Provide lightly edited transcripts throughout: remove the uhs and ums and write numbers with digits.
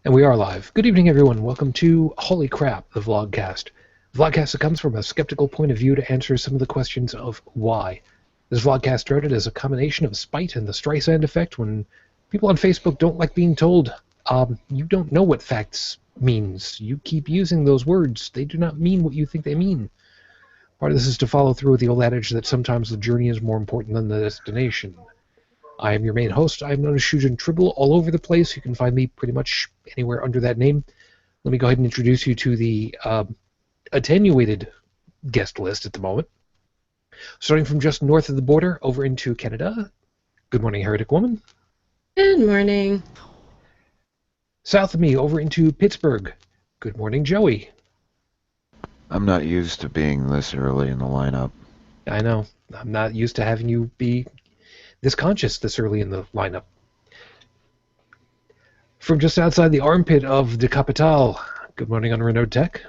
And we are live. Good evening, everyone. Welcome to Holy Crap, the Vlogcast. The Vlogcast that comes from a skeptical point of view to answer some of the questions of why. This Vlogcast started as a combination of spite and the Streisand effect when people on Facebook don't like being told, you don't know what facts means. You keep using those words. They do not mean what you think they mean. Part of this is to follow through with the old adage that sometimes the journey is more important than the destination. I am your main host. I am known as Shujin Tribble all over the place. You can find me pretty much anywhere under that name. Let me go ahead and introduce you to the attenuated guest list at the moment. Starting from just north of the border over into Canada. Good morning, Heretic Woman. Good morning. South of me over into Pittsburgh. Good morning, Joey. I'm not used to being this early in the lineup. I know. I'm not used to having you be this conscious this early in the lineup. From just outside the armpit of the Capitale, good morning, Unrenowned Tech.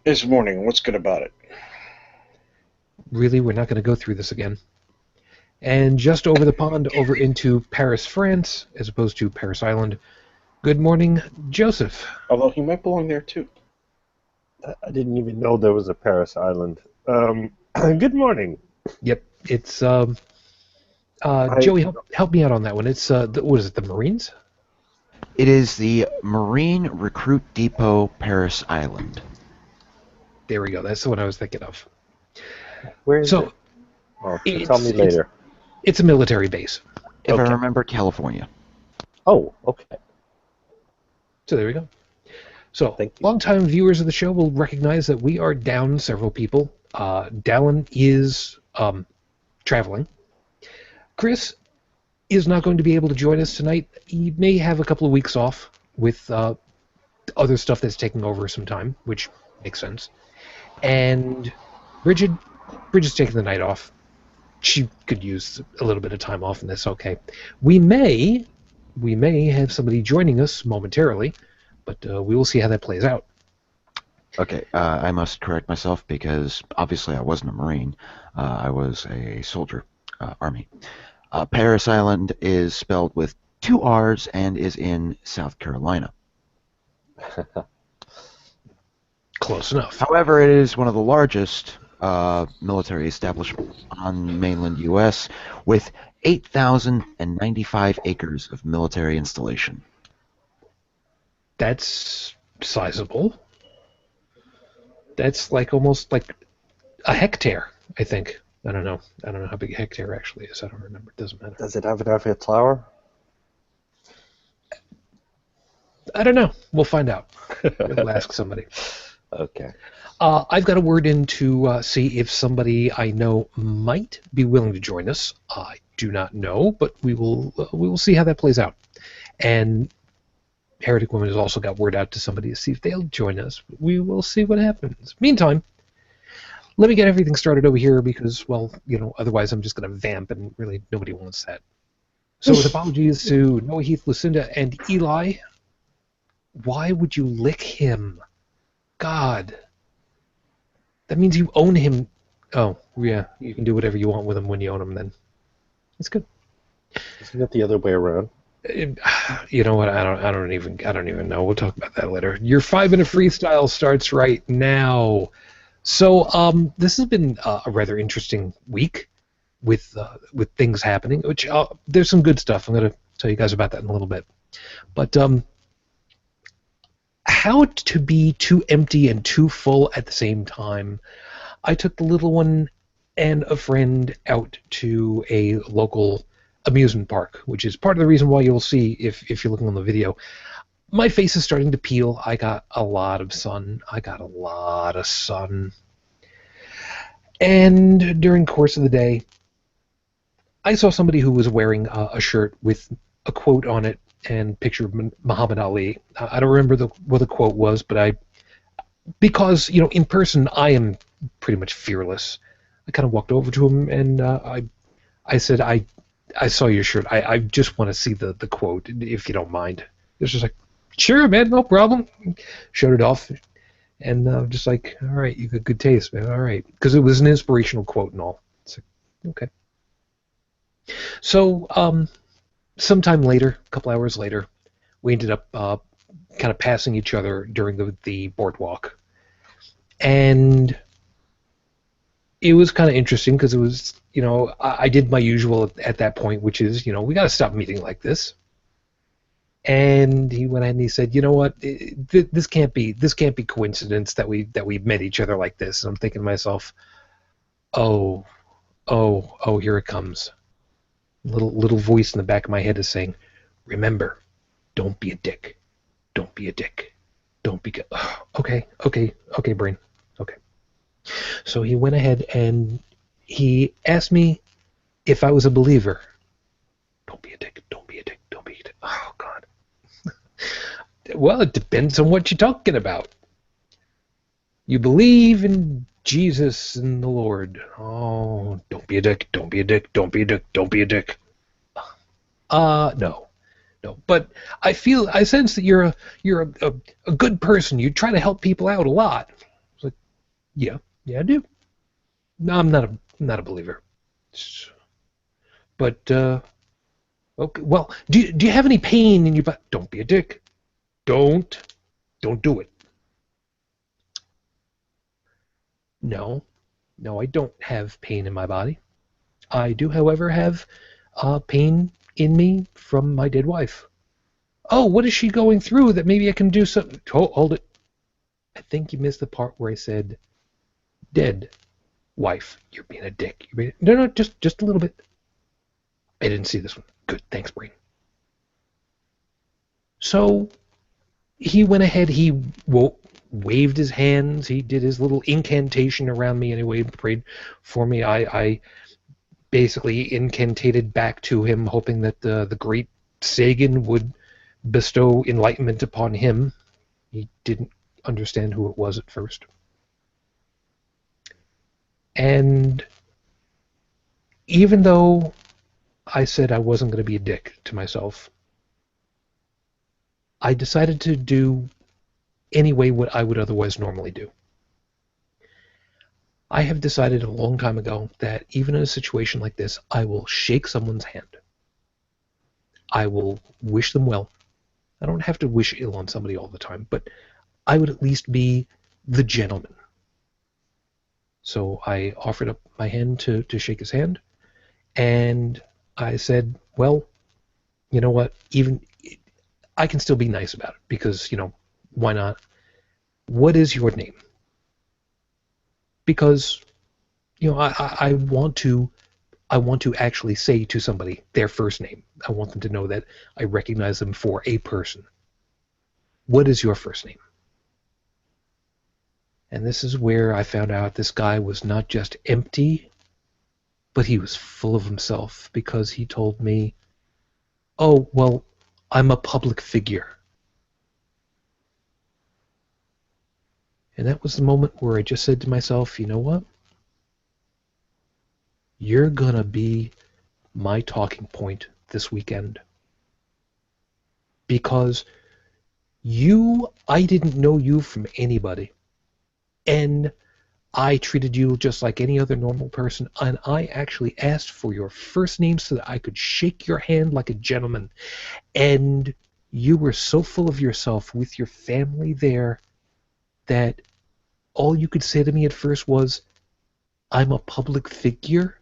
It's morning. What's good about it? Really, we're not going to go through this again. And just over the pond, over into Paris, France, as opposed to Paris Island, good morning, Joseph. Although he might belong there too. I didn't even know there was a Paris Island. Good morning. Yep, it's... Joey, help me out on that one. It's, what is it, the Marines? It is the Marine Recruit Depot, Paris Island. There we go. That's the one I was thinking of. Where is it? Oh, tell me later. It's a military base. If Okay. I remember, California. Oh, okay. So there we go. So, Thank you. longtime viewers of the show will recognize that we are down several people. Dalan is traveling. Chris is not going to be able to join us tonight. He may have a couple of weeks off with other stuff that's taking over some time, which makes sense. And Brigid's taking the night off. She could use a little bit of time off, and that's okay. We may have somebody joining us momentarily, but we will see how that plays out. Okay, I must correct myself because obviously I wasn't a Marine. I was a soldier, Army. Paris Island is spelled with 2 R's and is in South Carolina. Close enough. However, it is one of the largest military establishments on mainland U.S. with 8,095 acres of military installation. That's sizable. That's like almost like a hectare, I think. I don't know how big a hectare actually is. I don't remember. It doesn't matter. Does it have an Eiffel Tower? I don't know. We'll find out. We'll ask somebody. Okay. I've got a word in to see if somebody I know might be willing to join us. I do not know, but we will see how that plays out. And Heretic Woman has also got word out to somebody to see if they'll join us. We will see what happens. Meantime, let me get everything started over here because, well, otherwise I'm just going to vamp, and really nobody wants that. So with apologies to Noah, Heath, Lucinda, and Eli, why would you lick him? God. That means you own him. Oh, yeah, you can do whatever you want with him when you own him then. That's good. Isn't it the other way around? You know what? I don't even know. We'll talk about that later. Your 5-minute freestyle starts right now. So this has been a rather interesting week with things happening. Which there's some good stuff. I'm going to tell you guys about that in a little bit. But how to be too empty and too full at the same time. I took the little one and a friend out to a local amusement park, which is part of the reason why you'll see, if you're looking on the video, my face is starting to peel. I got a lot of sun. And during the course of the day, I saw somebody who was wearing a shirt with a quote on it and picture of Muhammad Ali. I don't remember what the quote was, but because in person I am pretty much fearless. I kind of walked over to him and I said, I saw your shirt. I just want to see the quote, if you don't mind. It was just like, sure, man, no problem. Showed it off, and just like, all right, you got good taste, man. All right, because it was an inspirational quote and all. It's like, okay. So, sometime later, a couple hours later, we ended up kind of passing each other during the boardwalk. And it was kind of interesting because it was, I did my usual at that point, which is, we got to stop meeting like this. And he went ahead and he said, you know what, this can't be coincidence that we met each other like this. And I'm thinking to myself, oh, here it comes. Little voice in the back of my head is saying, remember, don't be a dick. Don't be a dick. Don't be... Okay, brain. Okay. So he went ahead and he asked me if I was a believer. Don't be a dick. Don't be a dick. Don't be a dick. Oh, God. Well, it depends on what you're talking about. You believe in Jesus and the Lord. Oh, don't be a dick. Don't be a dick. Don't be a dick. Don't be a dick. No. But I sense that you're a good person. You try to help people out a lot. It's like, yeah, I do. No, I'm not a believer. But okay. Well, do you have any pain in your butt? Don't be a dick. Don't do it. No, I don't have pain in my body. I do, however, have pain in me from my dead wife. Oh, what is she going through that maybe I can do something? Hold it. I think you missed the part where I said, dead wife. You're being a dick. No, just a little bit. I didn't see this one. Good, thanks, brain. So he went ahead, he waved his hands, he did his little incantation around me anyway, prayed for me. I basically incantated back to him, hoping that the great Sagan would bestow enlightenment upon him. He didn't understand who it was at first. And even though I said I wasn't going to be a dick to myself, I decided to do anyway what I would otherwise normally do. I have decided a long time ago that even in a situation like this, I will shake someone's hand. I will wish them well. I don't have to wish ill on somebody all the time, but I would at least be the gentleman. So I offered up my hand to shake his hand, and I said, well, you know what, even I can still be nice about it, because, why not? What is your name? Because, I want to actually say to somebody their first name. I want them to know that I recognize them for a person. What is your first name? And this is where I found out this guy was not just empty, but he was full of himself, because he told me, oh, well, I'm a public figure. And that was the moment where I just said to myself, you know what? You're gonna be my talking point this weekend. Because I didn't know you from anybody. And I treated you just like any other normal person, and I actually asked for your first name so that I could shake your hand like a gentleman. And you were so full of yourself with your family there that all you could say to me at first was, I'm a public figure,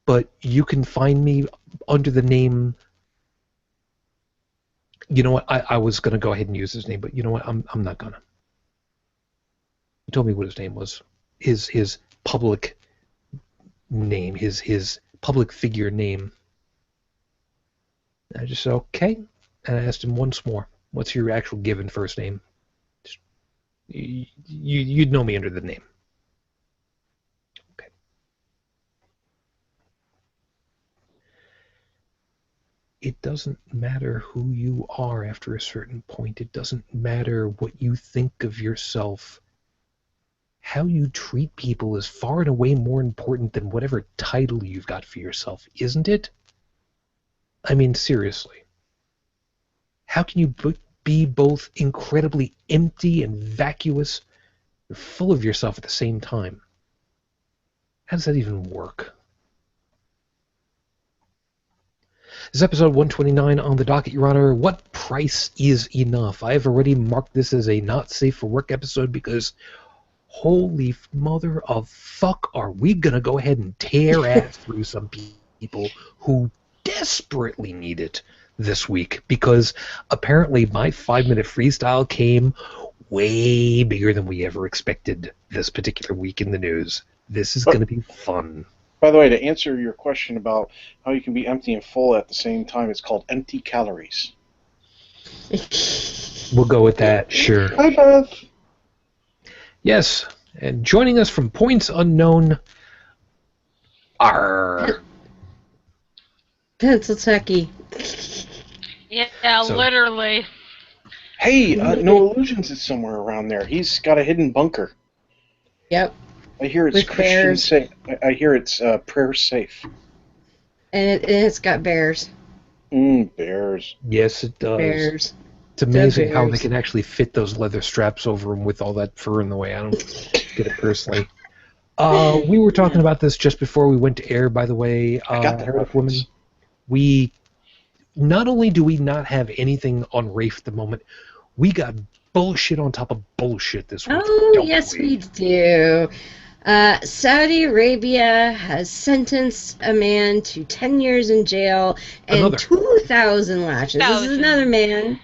but you can find me under the name... You know what? I was going to go ahead and use his name, but you know what? I'm not gonna. He told me what his name was. His public name, his public figure name. And I just said, okay. And I asked him once more, what's your actual given first name? You'd know me under the name. Okay. It doesn't matter who you are after a certain point. It doesn't matter what you think of yourself. How you treat people is far and away more important than whatever title you've got for yourself, isn't it? I mean, seriously. How can you be both incredibly empty and vacuous, and full of yourself at the same time? How does that even work? This is episode 129 on the docket, Your Honor. What price is enough? I have already marked this as a not safe for work episode because holy mother of fuck, are we going to go ahead and tear ass through some people who desperately need it this week, because apparently my 5-minute freestyle came way bigger than we ever expected this particular week in the news. This is going to be fun. By the way, to answer your question about how you can be empty and full at the same time, it's called empty calories. We'll go with that, sure. Hi, Beth. Yes, and joining us from points unknown are... Pencil Techie. Yeah, So- literally. Hey, No Illusions is somewhere around there. He's got a hidden bunker. Yep. I hear it's With Christian bears. safe. I hear it's prayer safe. And it's got bears. Bears. Yes, it does. Bears. It's amazing how they bears. can actually fit those leather straps over them with all that fur in the way. I don't get it personally. We were talking about this just before we went to air, by the way. I got that Heretic Woman. reference. We not only do we not have anything on Rafe at the moment, we got bullshit on top of bullshit this week. Oh, don't yes, we do. Saudi Arabia has sentenced a man to 10 years in jail and Another. 2,000 lashes. This is 1,000. another man.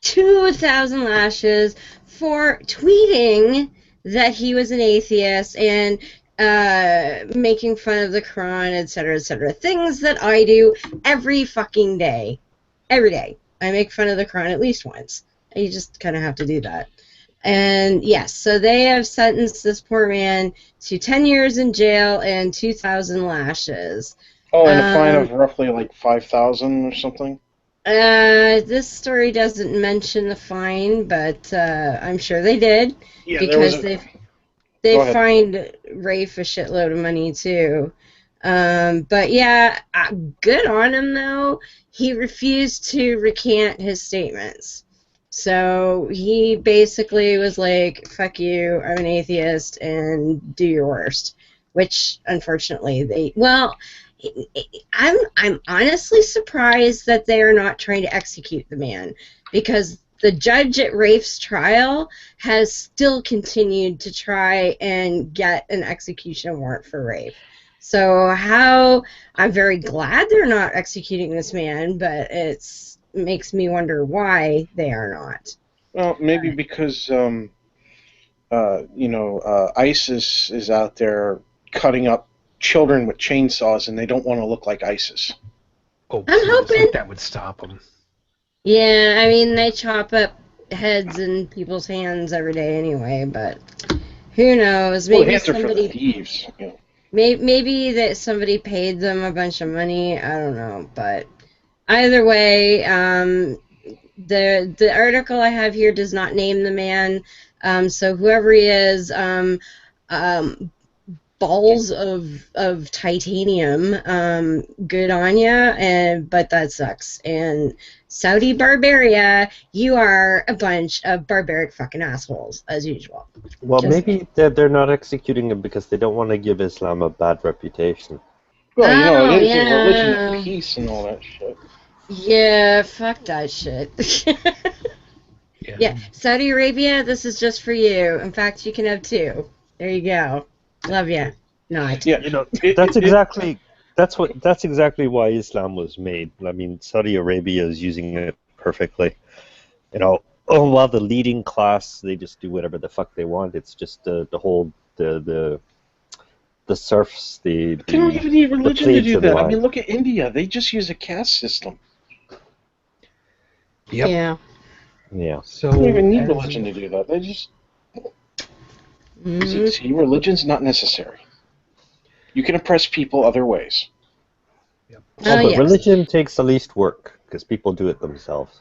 2,000 lashes for tweeting that he was an atheist and making fun of the Quran, etc., etc. Things that I do every fucking day. Every day. I make fun of the Quran at least once. You just kind of have to do that. And yes, so they have sentenced this poor man to 10 years in jail and 2,000 lashes. Oh, and a fine of roughly like 5,000 or something. This story doesn't mention the fine, but I'm sure they did, Yeah, because Go they ahead. fined Rafe a shitload of money too. But yeah, good on him though. He refused to recant his statements. So he basically was like, fuck you, I'm an atheist, and do your worst. Which, unfortunately, I'm honestly surprised that they are not trying to execute the man, because the judge at Rafe's trial has still continued to try and get an execution warrant for Rafe. So I'm very glad they're not executing this man, but it makes me wonder why they are not. Well, maybe because ISIS is out there cutting up children with chainsaws, and they don't want to look like ISIS. Oh, I'm please, hoping- that would stop them. Yeah, I mean, they chop up heads in people's hands every day anyway, but who knows? Well, Maybe hands are for the somebody, thieves. You know. maybe that somebody paid them a bunch of money. I don't know, but either way, the article I have here does not name the man, so whoever he is, balls of titanium, good on ya, but that sucks. And Saudi Barbaria, you are a bunch of barbaric fucking assholes, as usual. Well, Just- maybe they're not executing him because they don't want to give Islam a bad reputation. Well, it is a yeah. religion of peace and all that shit. Yeah, fuck that shit. Yeah, Saudi Arabia, this is just for you. In fact, you can have 2. There you go. Love ya. Not. Yeah, That's exactly why Islam was made. I mean, Saudi Arabia is using it perfectly. While the leading class, they just do whatever the fuck they want. It's just the serfs, They don't even need religion to plebes do of the that. I line. mean, look at India. They just use a caste system. Yep. Yeah. Yeah. So They don't even need as- religion to do that. They just Mhm. see, religion's not necessary. You can oppress people other ways. Oh, But yes. religion takes the least work because people do it themselves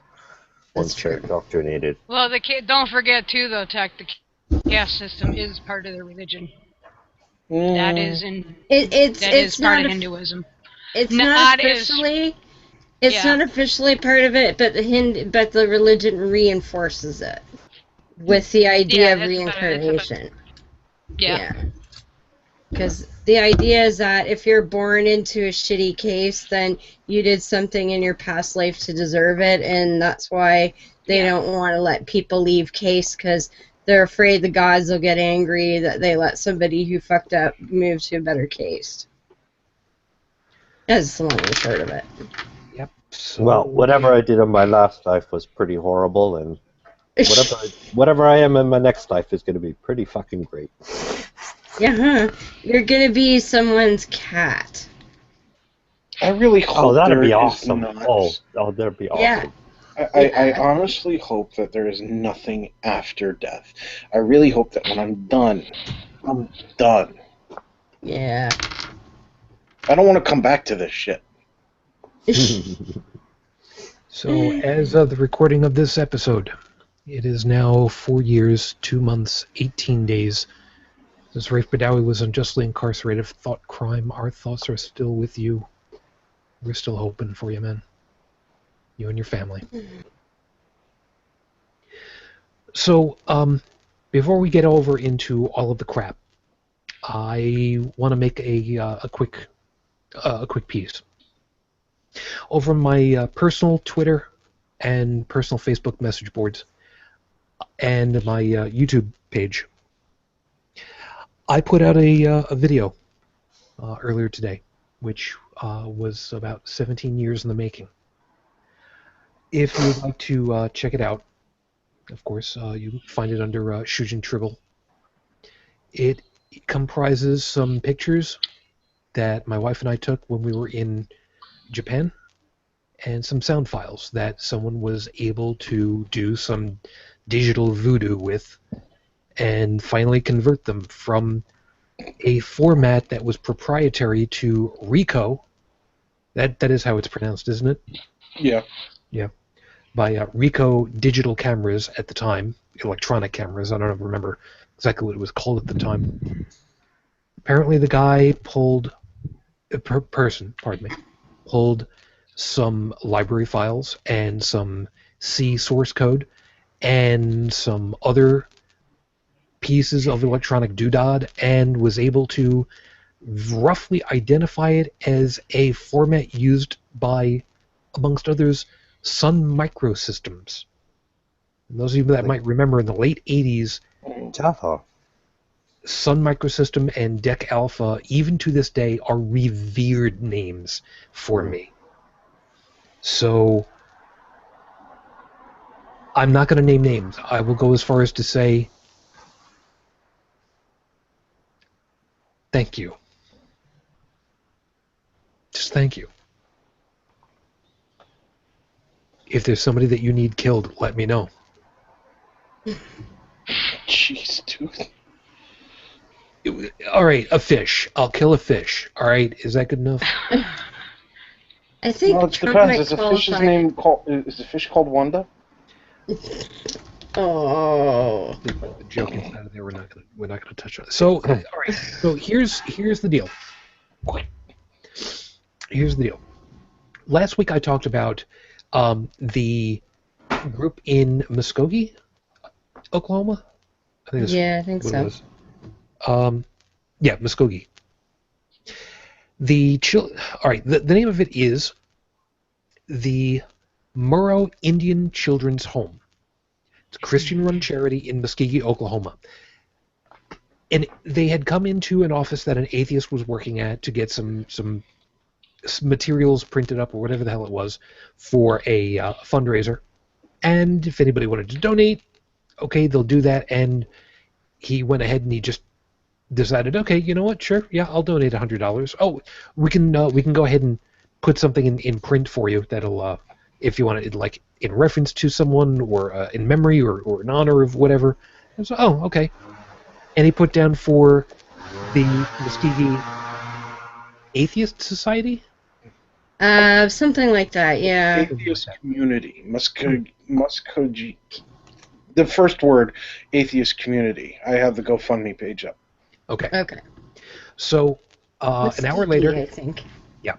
That's once they're true. indoctrinated. Well, don't forget too, though, Tech. The caste system is part of their religion. That is It's part not of Hinduism. It's Not not as- officially. It's Yeah. not officially part of it, but the religion reinforces it with the idea Yeah, of that's about it. reincarnation. Yeah. Because the idea is that if you're born into a shitty case, then you did something in your past life to deserve it, and that's why they don't want to let people leave case, because they're afraid the gods will get angry that they let somebody who fucked up move to a better case. That's the long and short of it. Yep. So, Well, whatever I did in my last life was pretty horrible, and whatever I am in my next life is going to be pretty fucking great. Yeah, you're gonna be someone's cat. I really hope that'd be there is awesome. not. That'd be awesome. Yeah. I honestly hope that there is nothing after death. I really hope that when I'm done, I'm done. Yeah. I don't want to come back to this shit. So, as of the recording of this episode, it is now 4 years, 2 months, 18 days since Rafe Badawi was unjustly incarcerated for thought crime. Our thoughts are still with you. We're still hoping for you, man. You and your family. So, before we get over into all of the crap, I want to make a quick piece. Over my personal Twitter and personal Facebook message boards and my YouTube page, I put out a video earlier today, which was about 17 years in the making. If you'd like to check it out, of course, you can find it under Shujin Tribble. It comprises some pictures that my wife and I took when we were in Japan, and some sound files that someone was able to do some digital voodoo with and finally convert them from a format that was proprietary to Ricoh. That is how it's pronounced, isn't it? Yeah. Yeah. By Ricoh digital cameras at the time, electronic cameras. I don't remember exactly what it was called at the time. Apparently the guy pulled some library files and some C source code and some other pieces of electronic doodad and was able to roughly identify it as a format used by, amongst others, Sun Microsystems. And those of you that might remember in the late 80s, Java. Sun Microsystem and DEC Alpha, even to this day, are revered names for me. So, I'm not going to name names. I will go as far as to say, thank you. Just thank you. If there's somebody that you need killed, let me know. Jeez, dude. All right, a fish. I'll kill a fish. All right, is that good enough? I think Well, it Trump depends. might Is the fish called Wanda? Oh. The joke inside of there. We're not gonna touch on it. So, all right. So here's the deal. Here's the deal. Last week I talked about the group in Muskogee, Oklahoma. I think I think what so. it was. Yeah, Muskogee. All right. The name of it is the Murrow Indian Children's Home. It's a Christian-run charity in Muskogee, Oklahoma. And they had come into an office that an atheist was working at to get some materials printed up or whatever the hell it was for a fundraiser. And if anybody wanted to donate, okay, they'll do that. And he went ahead and he just decided, okay, you know what? Sure, yeah, I'll donate $100. Oh, we can go ahead and put something in print for you that'll, if you want it, like in reference to someone or in memory or in honor of whatever. And so, oh, okay. And he put down for the Muskogee Atheist Society. Something like that, yeah. Atheist community. Muskogee. The first word, atheist community. I have the GoFundMe page up. Okay. Okay. So an hour later, I think. yeah,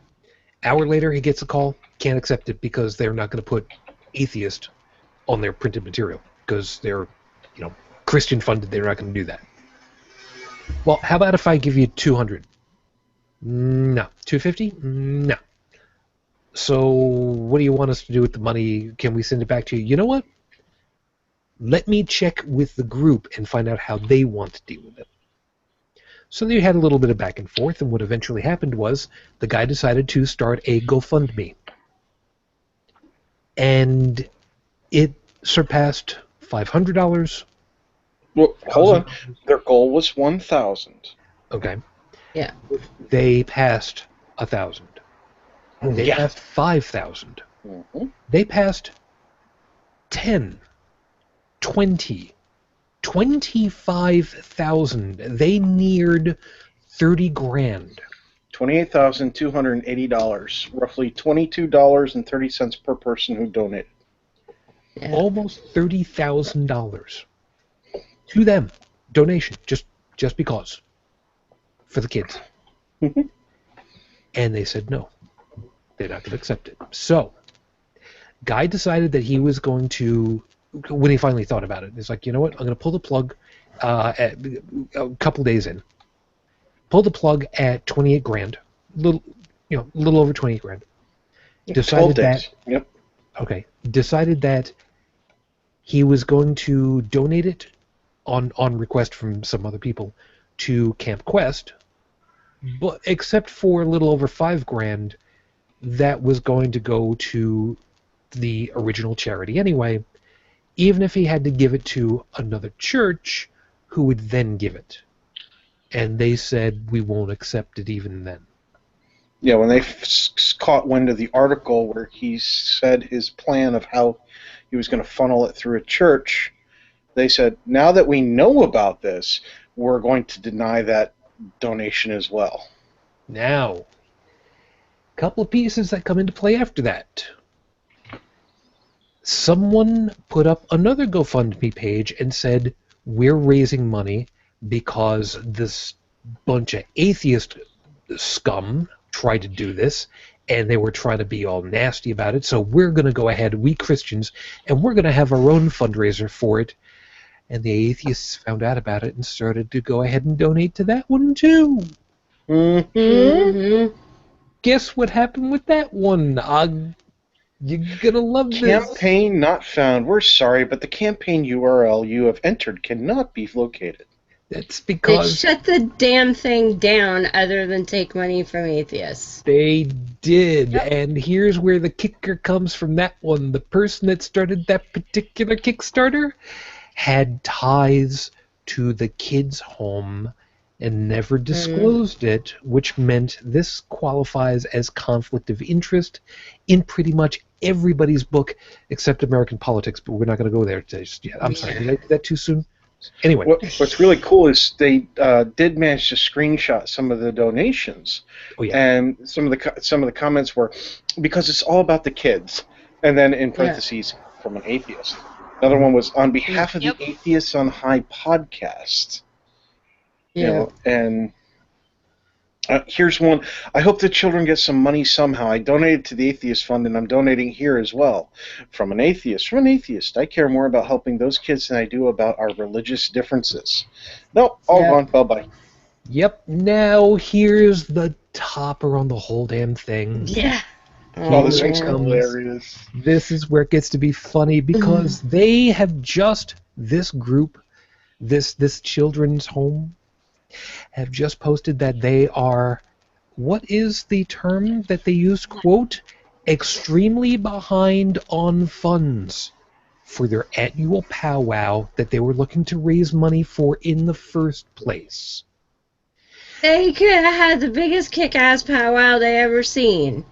hour later he gets a call. Can't accept it because they're not going to put atheist on their printed material because they're, Christian funded. They're not going to do that. Well, how about if I give you 200? No. 250? No. So what do you want us to do with the money? Can we send it back to you? You know what? Let me check with the group and find out how they want to deal with it. So they had a little bit of back and forth, and what eventually happened was the guy decided to start a GoFundMe. And it surpassed $500. Well, hold on. Their goal was 1,000. Okay. Yeah. They passed 1,000. They passed 5,000. Mm-hmm. They passed 10, 20, 25,000. They neared 30 grand. $28,280, roughly $22.30 per person who donated. Yeah. Almost $30,000 to them. Donation, just because. For the kids. Mhm. And they said no. They're not going to accept it. So, Guy decided that he was going to, when he finally thought about it, he's like, you know what, I'm going to pull the plug at a couple days in. Pull the plug at 28 grand. A little over 28 grand. Decided 12 days. that, Yep. okay, decided that he was going to donate it on request from some other people to Camp Quest, but except for a little over 5 grand, that was going to go to the original charity anyway, even if he had to give it to another church who would then give it. And they said, we won't accept it even then. Yeah, when they caught wind of the article where he said his plan of how he was going to funnel it through a church, they said, now that we know about this, we're going to deny that donation as well. Now, a couple of pieces that come into play after that. Someone put up another GoFundMe page and said, we're raising money because this bunch of atheist scum tried to do this, and they were trying to be all nasty about it, so we're going to go ahead, we Christians, and we're going to have our own fundraiser for it. And the atheists found out about it and started to go ahead and donate to that one too. Mm-hmm. Mm-hmm. Guess what happened with that one? You're gonna love this. Campaign not found. We're sorry, but the campaign URL you have entered cannot be located. That's They because shut the damn thing down other than take money from atheists. they did. Yep. And here's where the kicker comes from that one. The person that started that particular Kickstarter had ties to the kids' home and never disclosed it, which meant this qualifies as conflict of interest in pretty much everybody's book except American politics, but we're not going to go there just yet. I'm sorry, did I do that too soon? Anyway. What's really cool is they did manage to screenshot some of the donations, and some of the comments were, because it's all about the kids, and then in parentheses from an atheist. Another one was on behalf of the Atheists on High podcast. You know, and here's one. I hope the children get some money somehow. I donated to the Atheist Fund, and I'm donating here as well. From an atheist. I care more about helping those kids than I do about our religious differences. Nope, all gone. Bye-bye. Yep, now here's the topper on the whole damn thing. Yeah. Oh, this thing's hilarious. This is where it gets to be funny because they have just, this group, this children's home, have just posted that they are, what is the term that they used, quote, extremely behind on funds for their annual powwow that they were looking to raise money for in the first place. They could have had the biggest kick-ass powwow they ever seen.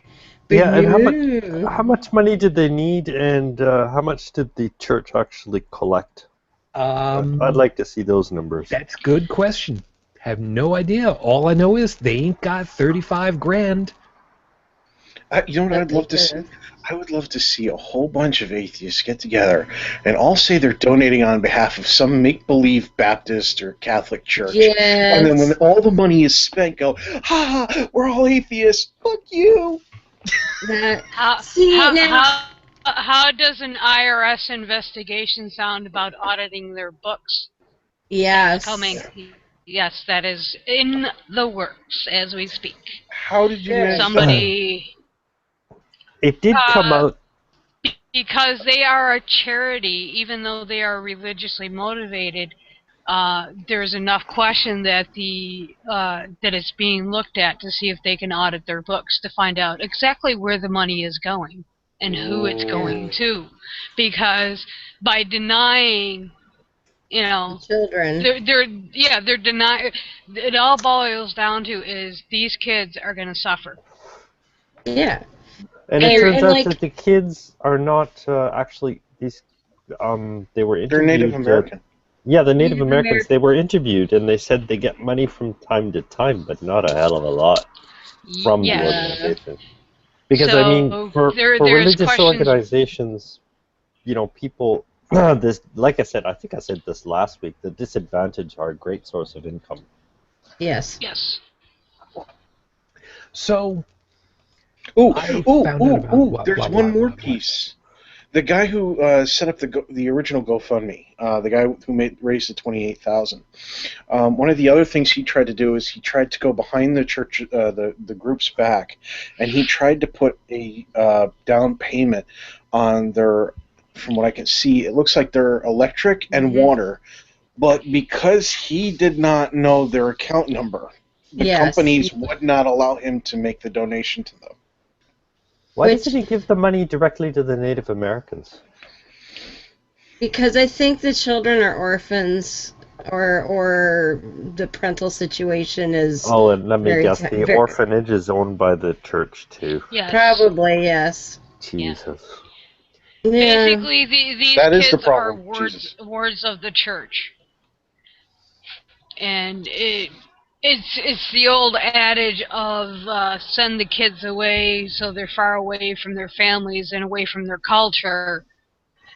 But Yeah, and how much money did they need, and how much did the church actually collect? I'd like to see those numbers. That's a good question. Have no idea. All I know is they ain't got 35 grand. You know what I'd love to see? I would love to see a whole bunch of atheists get together and all say they're donating on behalf of some make-believe Baptist or Catholic church. Yes. And then when all the money is spent, go, ha, we're all atheists. Fuck you. How does an IRS investigation sound about auditing their books? Yes. Coming. Yes, that is in the works as we speak. How did you manage Somebody... It did come out. Because they are a charity, even though they are religiously motivated, there's enough question that that it's being looked at to see if they can audit their books to find out exactly where the money is going and who it's going to. Because by denying, The children. they're denying. It all boils down to is these kids are going to suffer. Yeah. And it turns out that the kids are not actually these. They were interviewed. They're Native American. Yeah, the Native Americans. They were interviewed, and they said they get money from time to time, but not a hell of a lot from the organization. Because so I mean, for religious organizations, people. This, like I said, I think I said this last week. The disadvantaged are a great source of income. Yes. Yes. So. There's one more piece. The guy who set up the original GoFundMe, the guy who raised the $28,000. One of the other things he tried to do is he tried to go behind the church, the group's back, and he tried to put a down payment on their. From what I can see, it looks like their electric and water, but because he did not know their account number, the companies would not allow him to make the donation to them. Why didn't he give the money directly to the Native Americans? Because I think the children are orphans, or the parental situation is. Oh, and let me guess, the orphanage is owned by the church too. Yes. Probably, yes. Jesus. Yeah. Basically, these kids are wards of the church, and it's the old adage of send the kids away so they're far away from their families and away from their culture.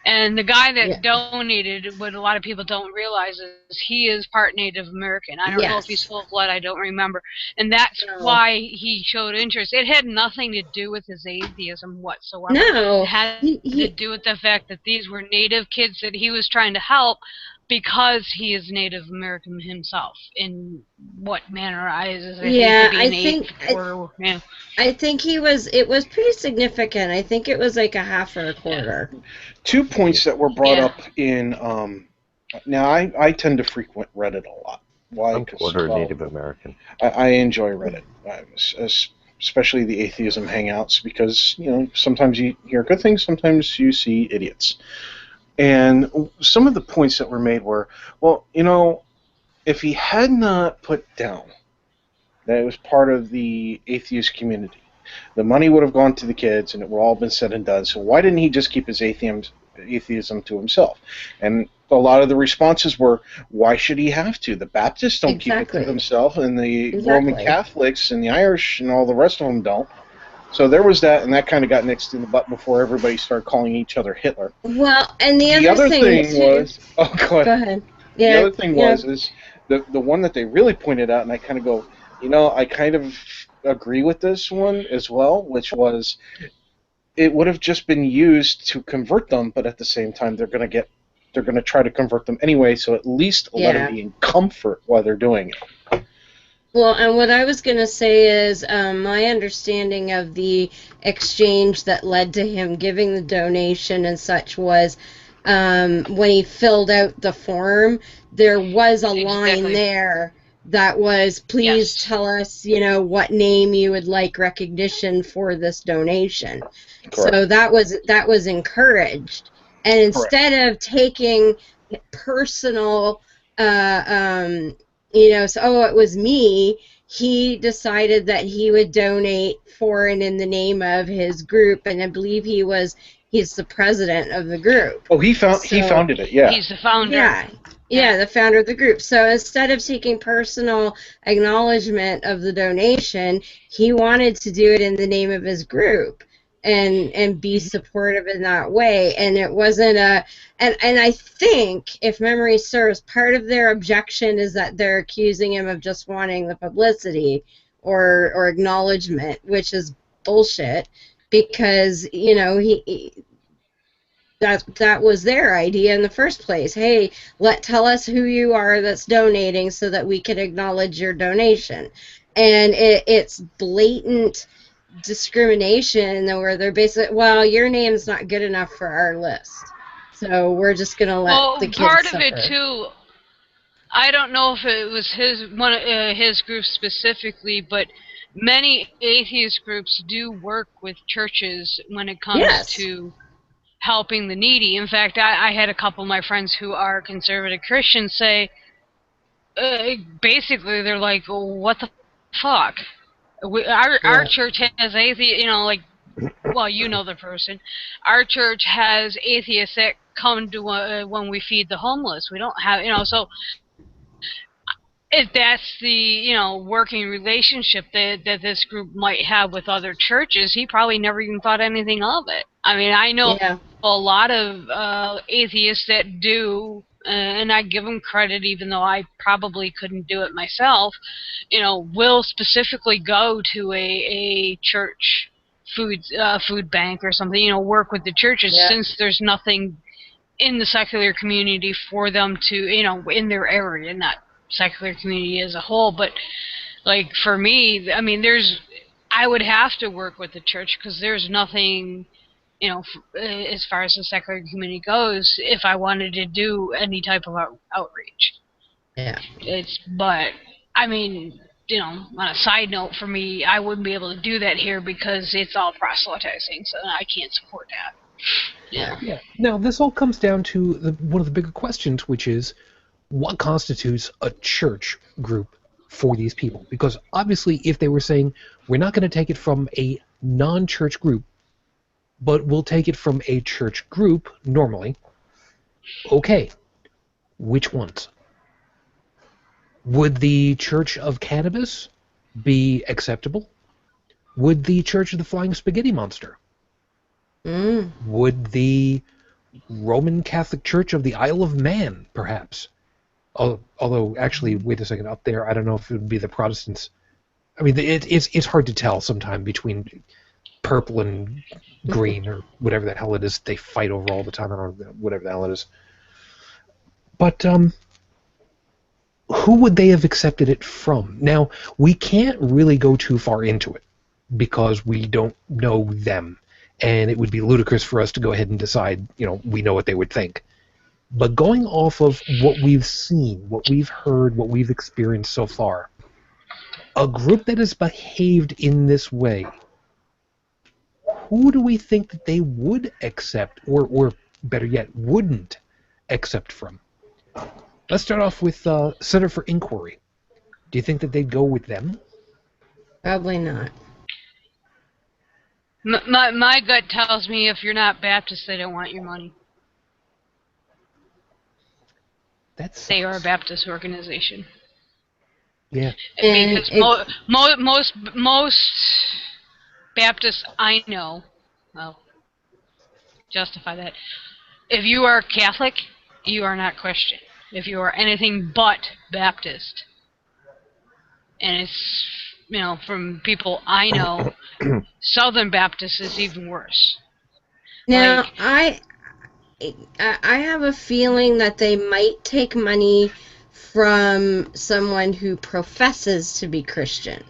And the guy that donated, what a lot of people don't realize is he is part Native American. I don't know if he's full blood, I don't remember. And that's why he showed interest. It had nothing to do with his atheism whatsoever. No. It had to do with the fact that these were Native kids that he was trying to help because he is Native American himself. In what manner is I think it was pretty significant. I think it was like a half or a quarter. 2 points that were brought up in now I tend to frequent Reddit a lot. Why? I'm quarter Native American. I enjoy Reddit, especially the atheism hangouts, because sometimes you hear good things, sometimes you see idiots. And some of the points that were made were, well, if he had not put down that it was part of the atheist community, the money would have gone to the kids and it would all been said and done. So why didn't he just keep his atheism to himself? And a lot of the responses were, why should he have to? The Baptists don't keep it to themselves, and the Roman Catholics and the Irish and all the rest of them don't. So there was that, and that kind of got nixed in the butt before everybody started calling each other Hitler. Well, and the other thing was... Oh, go ahead. Yeah, the other thing was the one that they really pointed out, and I kind of go, I kind of agree with this one as well, which was it would have just been used to convert them, but at the same time they're going to try to convert them anyway, so at least let them be in comfort while they're doing it. Well, and what I was going to say is my understanding of the exchange that led to him giving the donation and such was when he filled out the form, there was a line there that was, please tell us, what name you would like recognition for this donation. Correct. So that was encouraged. And instead of taking personal... it was me, he decided that he would donate for and in the name of his group, and I believe he's the president of the group. Oh, he founded it, yeah. He's the founder. Yeah, the founder of the group. So instead of taking personal acknowledgement of the donation, he wanted to do it in the name of his group and be supportive in that way. And it wasn't and I think, if memory serves, part of their objection is that they're accusing him of just wanting the publicity or acknowledgement, which is bullshit, because, that was their idea in the first place. Hey, tell us who you are that's donating so that we can acknowledge your donation. And it's blatant discrimination where they're basically, well, your name's not good enough for our list, so we're just gonna let the kids part suffer. of it too, I don't know if it was his group specifically, but many atheist groups do work with churches when it comes to helping the needy. In fact, I had a couple of my friends who are conservative Christians say, basically, they're like, what the fuck? Our church has atheist, well, you know the person. Our church has atheists that come to when we feed the homeless. We don't have, so if that's the, working relationship that this group might have with other churches, he probably never even thought anything of it. I mean, I know a lot of atheists that do, and I give them credit even though I probably couldn't do it myself, will specifically go to a church food bank or something, work with the churches since there's nothing in the secular community for them to, in their area, not secular community as a whole, but like for me, I mean, I would have to work with the church because there's nothing, as far as the secular community goes, if I wanted to do any type of outreach. Yeah. But I mean, on a side note, for me, I wouldn't be able to do that here because it's all proselytizing, so I can't support that. Yeah. Now, this all comes down to one of the bigger questions, which is, what constitutes a church group for these people? Because obviously, if they were saying, we're not going to take it from a non-church group, but we'll take it from a church group normally, okay, which ones? Would the Church of Cannabis be acceptable? Would the Church of the Flying Spaghetti Monster? Would the Roman Catholic Church of the Isle of Man, perhaps? Although, actually, wait a second, up there, I don't know if it would be the Protestants. I mean, it's hard to tell sometime between purple and green, or whatever the hell it is they fight over all the time. I don't know, whatever the hell it is. But, who would they have accepted it from? Now, we can't really go too far into it, because we don't know them, and it would be ludicrous for us to go ahead and decide, we know what they would think. But going off of what we've seen, what we've heard, what we've experienced so far, a group that has behaved in this way, who do we think that they would accept, or better yet, wouldn't accept from? Let's start off with Center for Inquiry. Do you think that they'd go with them? Probably not. My gut tells me if you're not Baptist, they don't want your money. They are a Baptist organization. Yeah. Because most Baptists I know, well, justify that. If you are Catholic, you are not Christian. If you are anything but Baptist, and it's, from people I know, Southern Baptist is even worse. Now, I have a feeling that they might take money from someone who professes to be Christian.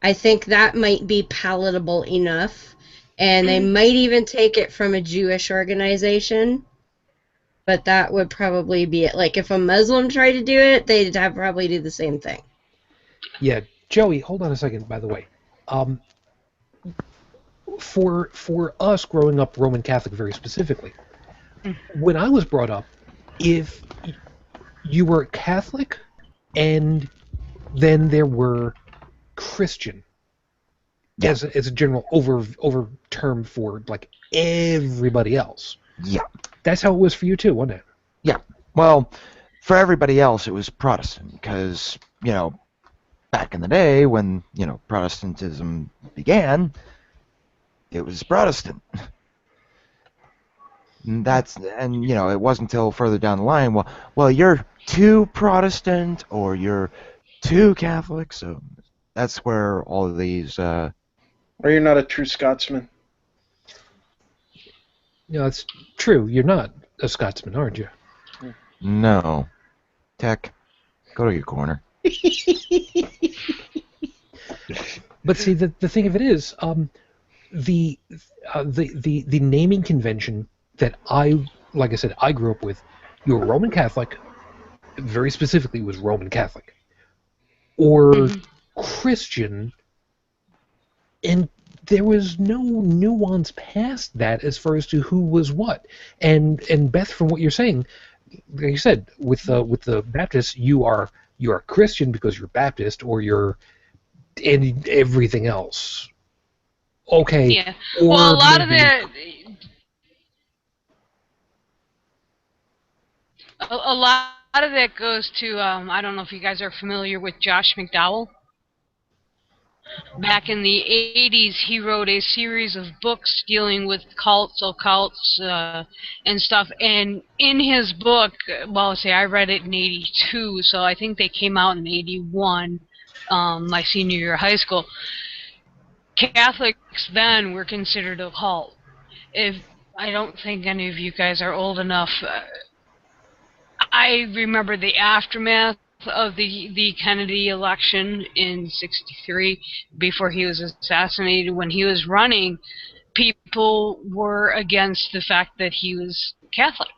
I think that might be palatable enough, and they might even take it from a Jewish organization, but that would probably be it. Like, if a Muslim tried to do it, they'd probably do the same thing. Yeah, Joey, hold on a second, by the way. For us growing up Roman Catholic very specifically, when I was brought up, if you were Catholic and then there were Christian as a general over term for like everybody else. Yeah. That's how it was for you too, wasn't it? Yeah. Well, for everybody else it was Protestant because, back in the day when, Protestantism began, it was Protestant. And it wasn't until further down the line, well, you're too Protestant or you're too Catholic, so that's where all of these... Or you're not a true Scotsman. You know, that's true. You're not a Scotsman, aren't you? No. Tech, go to your corner. But see, the thing of it is, the naming convention that like I said, I grew up with, you were Roman Catholic, very specifically was Roman Catholic, or Christian, and there was no nuance past that as far as to who was what. And Beth, from what you're saying, like you said, with the Baptists, you are Christian because you're Baptist, or you're and everything else. Okay. Yeah. Well, a lot of that. A lot of that goes to I don't know if you guys are familiar with Josh McDowell. Back in the 80s, he wrote a series of books dealing with cults, occults, and stuff. And in his book, well, say I read it in 82, so I think they came out in 81, my senior year of high school. Catholics then were considered a cult. I don't think any of you guys are old enough. I remember the aftermath of the Kennedy election in '63, before he was assassinated. When he was running, people were against the fact that he was Catholic,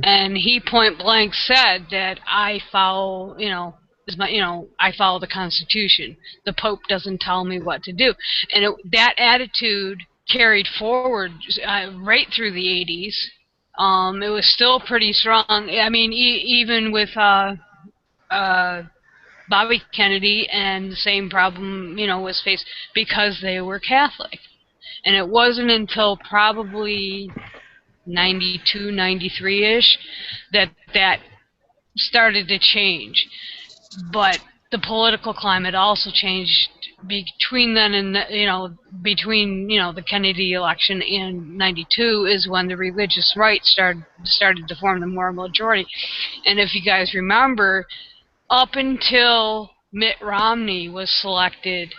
and he point blank said that I follow, I follow the Constitution. The Pope doesn't tell me what to do, and that attitude carried forward right through the '80s. It was still pretty strong. I mean, even with Bobby Kennedy, and the same problem, was faced because they were Catholic. And it wasn't until probably 92, 93-ish that started to change. But the political climate also changed between then and between the Kennedy election and '92 is when the religious right started to form the moral majority. And if you guys remember, up until Mitt Romney was selected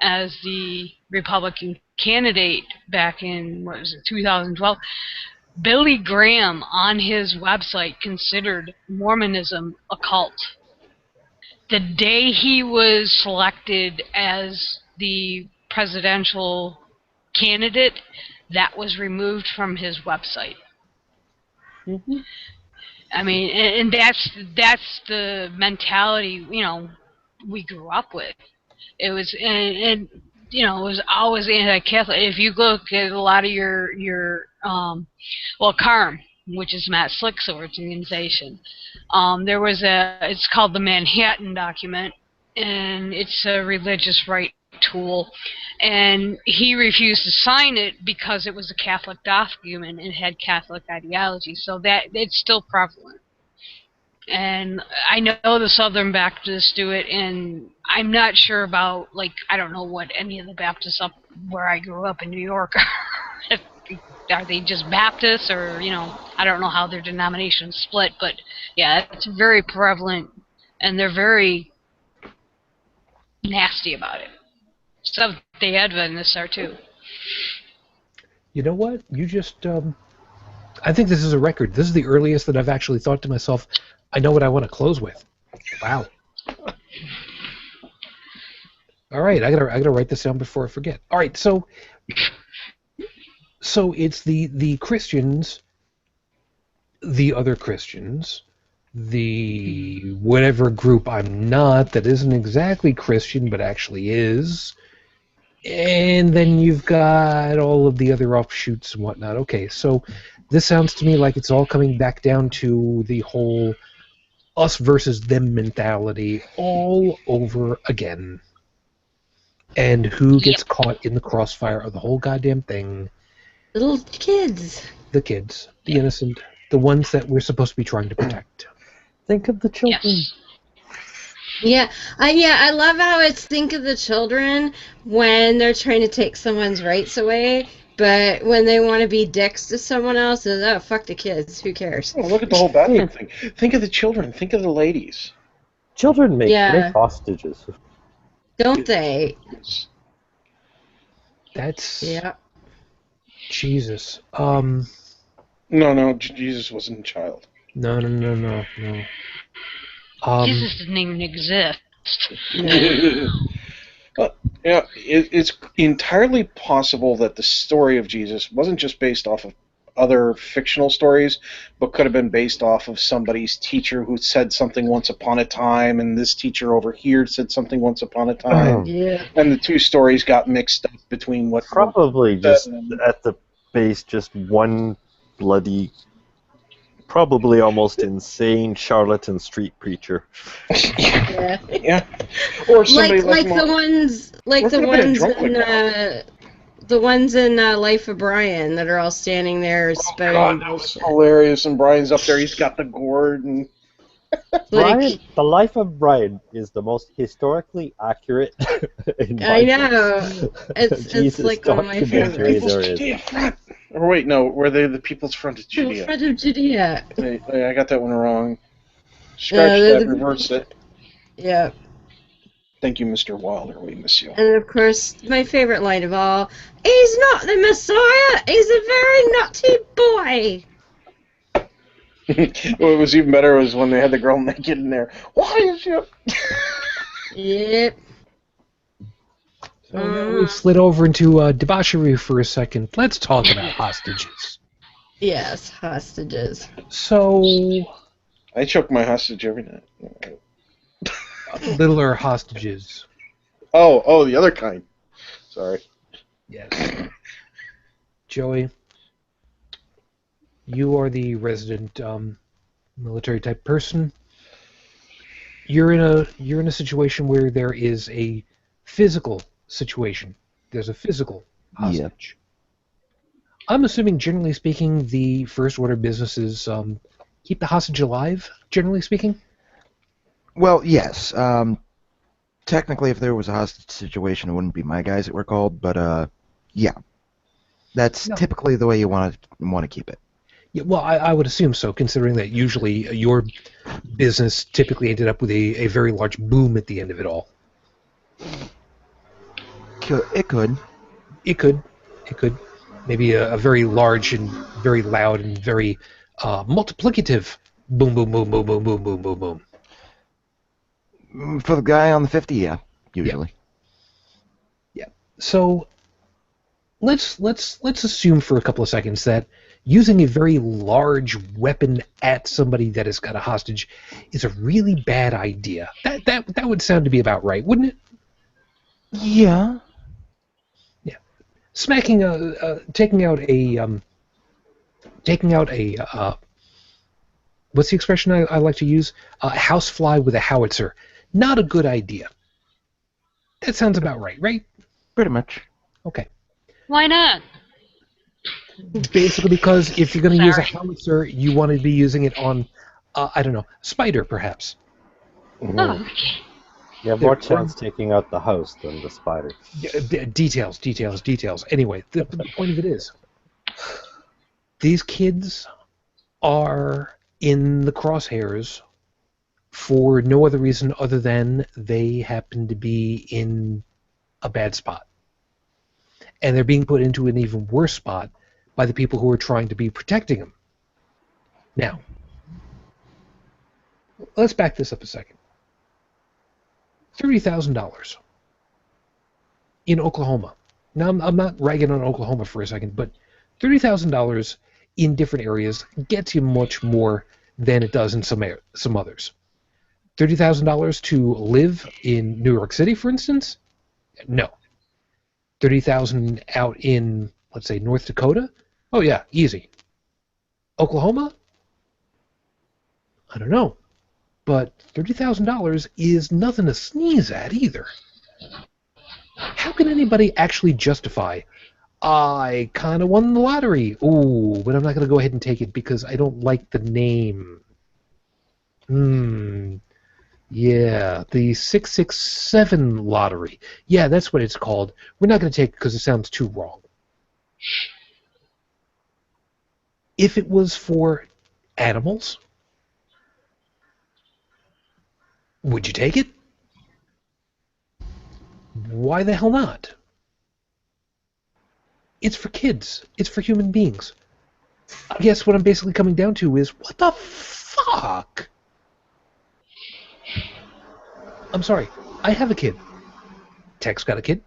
as the Republican candidate back in 2012, Billy Graham on his website considered Mormonism a cult. The day he was selected as the presidential candidate, that was removed from his website. I mean, and that's the mentality we grew up with. It was and it was always anti-Catholic. If you look at a lot of your CARM, which is Matt Slicksworth's organization, there was it's called the Manhattan Document, and it's a religious right tool, and he refused to sign it because it was a Catholic document and had Catholic ideology, so that it's still prevalent. And I know the Southern Baptists do it, and I'm not sure about, I don't know what any of the Baptists up where I grew up in New York are. Are they just Baptists, or, I don't know how their denominations split, but yeah, it's very prevalent, and they're very nasty about it. Seventh-day Adventists are too. You know what? You just, I think this is a record. This is the earliest that I've actually thought to myself, I know what I want to close with. Wow. All right, I gotta write this down before I forget. All right, so it's the Christians, the other Christians, the whatever group I'm not that isn't exactly Christian but actually is, and then you've got all of the other offshoots and whatnot. Okay, so this sounds to me like it's all coming back down to the whole us versus them mentality all over again. And who gets caught in the crossfire of the whole goddamn thing? Little kids. The kids. The innocent. The ones that we're supposed to be trying to protect. Think of the children. Yes. Yeah, I love how it's think of the children when they're trying to take someone's rights away, but when they want to be dicks to someone else, it's, oh, fuck the kids, who cares? Oh, look at the whole bathroom thing. Think of the children. Think of the ladies. Children make great hostages. Don't they? That's... Yeah. Jesus. No, Jesus wasn't a child. No. Jesus didn't even exist. Yeah, it's entirely possible that the story of Jesus wasn't just based off of other fictional stories, but could have been based off of somebody's teacher who said something once upon a time, and this teacher over here said something once upon a time. Yeah. And the two stories got mixed up between what... Probably just at the base, just one bloody, probably almost insane charlatan street preacher. Yeah. Or somebody like the ones in Life of Brian that are all standing there spouting God, that was hilarious. And Brian's up there, he's got the gourd and... Brian, The Life of Brian is the most historically accurate. I know. It's like one of my favorites. Or wait, no, were they the People's Front of Judea? Front of Judea. I got that one wrong. Scratch that, reverse it. Yeah. Thank you, Mr. Wilder. We miss you. And of course, my favorite line of all, he's not the Messiah, he's a very naughty boy. What was even better was when they had the girl naked in there. Why is you? Yep. So now we've slid over into debauchery for a second. Let's talk about hostages. Yes, hostages. So... I choke my hostage every night. Littler hostages. Oh, the other kind. Sorry. Yes. Joey, you are the resident military type person. You're in a situation where there is a physical situation. There's a physical hostage. Yeah. I'm assuming, generally speaking, the first order businesses keep the hostage alive, generally speaking? Well, yes. Technically, if there was a hostage situation, it wouldn't be my guys that were called, but yeah. That's typically the way you want to keep it. Yeah, well, I would assume so, considering that usually your business typically ended up with a very large boom at the end of it all. It could. It could. Maybe a very large and very loud and very multiplicative boom, boom, boom, boom, boom, boom, boom, boom, boom. For the guy on the 50, yeah, usually. Yeah. So let's assume for a couple of seconds that using a very large weapon at somebody that has got a hostage is a really bad idea. That would sound to be about right, wouldn't it? Yeah. Yeah. Taking out a what's the expression I like to use? A housefly with a howitzer. Not a good idea. That sounds about right, right? Pretty much. Okay. Why not? Basically because if you're going to use a howitzer, you want to be using it on, I don't know, spider, perhaps. Mm-hmm. Oh, okay. You have more chance taking out the house than the spider. Details. Anyway, the point of it is, these kids are in the crosshairs for no other reason other than they happen to be in a bad spot. And they're being put into an even worse spot by the people who are trying to be protecting them. Now, let's back this up a second. $30,000 in Oklahoma. Now, I'm not ragging on Oklahoma for a second, but $30,000 in different areas gets you much more than it does in some others. $30,000 to live in New York City, for instance? No. $30,000 out in, let's say, North Dakota? Oh yeah, easy. Oklahoma? I don't know. But $30,000 is nothing to sneeze at either. How can anybody actually justify, I kind of won the lottery, ooh, but I'm not going to go ahead and take it because I don't like the name. Yeah, the 667 lottery. Yeah, that's what it's called. We're not going to take it because it sounds too wrong. If it was for animals, would you take it? Why the hell not? It's for kids. It's for human beings. I guess what I'm basically coming down to is, what the fuck? I'm sorry. I have a kid. Tech's got a kid.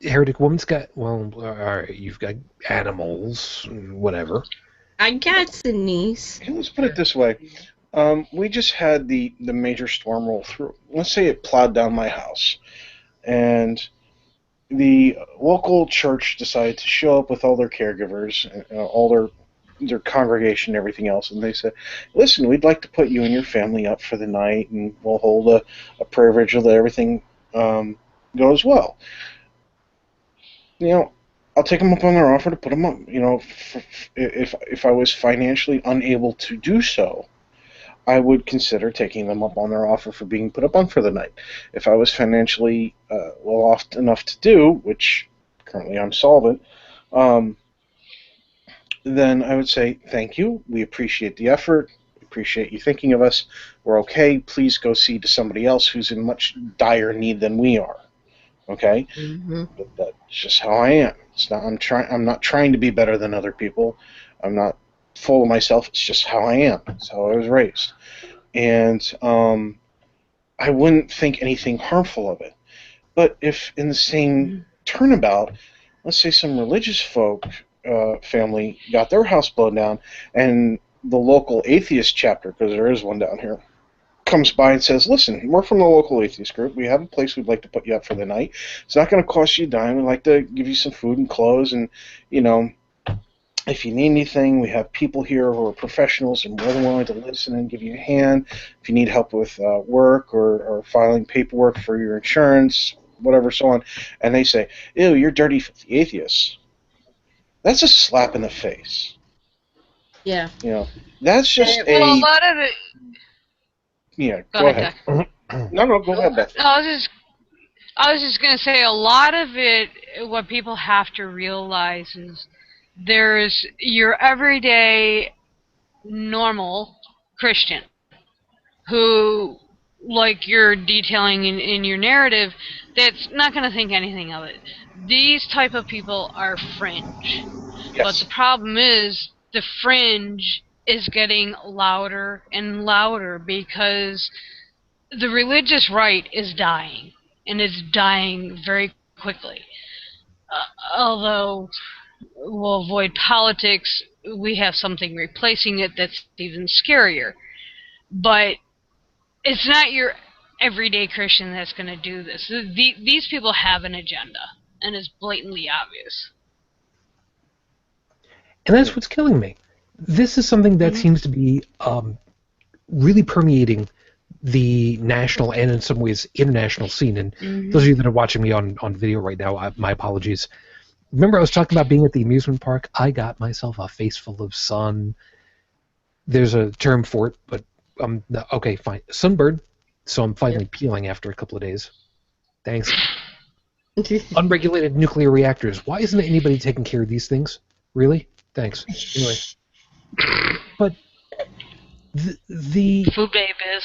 Heretic Woman's got, well, all right, you've got animals, whatever. I got a niece. Okay, let's put it this way. We just had the major storm roll through. Let's say it plowed down my house. And the local church decided to show up with all their caregivers, all their congregation and everything else, and they said, listen, we'd like to put you and your family up for the night, and we'll hold a prayer vigil that everything goes well. You know, I'll take them up on their offer to put them up. You know, if I was financially unable to do so, I would consider taking them up on their offer for being put up on for the night. If I was financially well off enough to do, which currently I'm solvent, then I would say, thank you, we appreciate the effort, we appreciate you thinking of us, we're okay, please go see to somebody else who's in much dire need than we are. Okay? Mm-hmm. But that's just how I am. It's not, I'm not trying to be better than other people. I'm not full of myself. It's just how I am. It's how I was raised. And I wouldn't think anything harmful of it. But if in the same turnabout, let's say some religious folk family got their house blown down, and the local atheist chapter, because there is one down here, comes by and says, listen, we're from the local atheist group. We have a place we'd like to put you up for the night. It's not going to cost you a dime. We'd like to give you some food and clothes, and, you know, if you need anything, we have people here who are professionals and more than willing to listen and give you a hand. If you need help with work or filing paperwork for your insurance, whatever, so on. And they say, ew, you're dirty, filthy atheists. That's a slap in the face. Yeah. You know, that's just Well, a lot of it... Yeah, Go ahead. No, go ahead, Beth. I was just going to say, a lot of it, what people have to realize is there's your everyday, normal Christian who, like you're detailing in your narrative, that's not going to think anything of it. These type of people are fringe. Yes. But the problem is the fringe is getting louder and louder because the religious right is dying, and it's dying very quickly. Although we'll avoid politics, we have something replacing it that's even scarier. But it's not your everyday Christian that's going to do this. These people have an agenda, and it's blatantly obvious. And that's what's killing me. This is something that seems to be really permeating the national and in some ways international scene. And those of you that are watching me on video right now, my apologies. Remember I was talking about being at the amusement park? I got myself a face full of sun. There's a term for it, but okay, fine. Sunburn. So I'm finally peeling after a couple of days. Thanks. Unregulated nuclear reactors. Why isn't anybody taking care of these things? Really? Thanks. Anyway. But the Food babe is.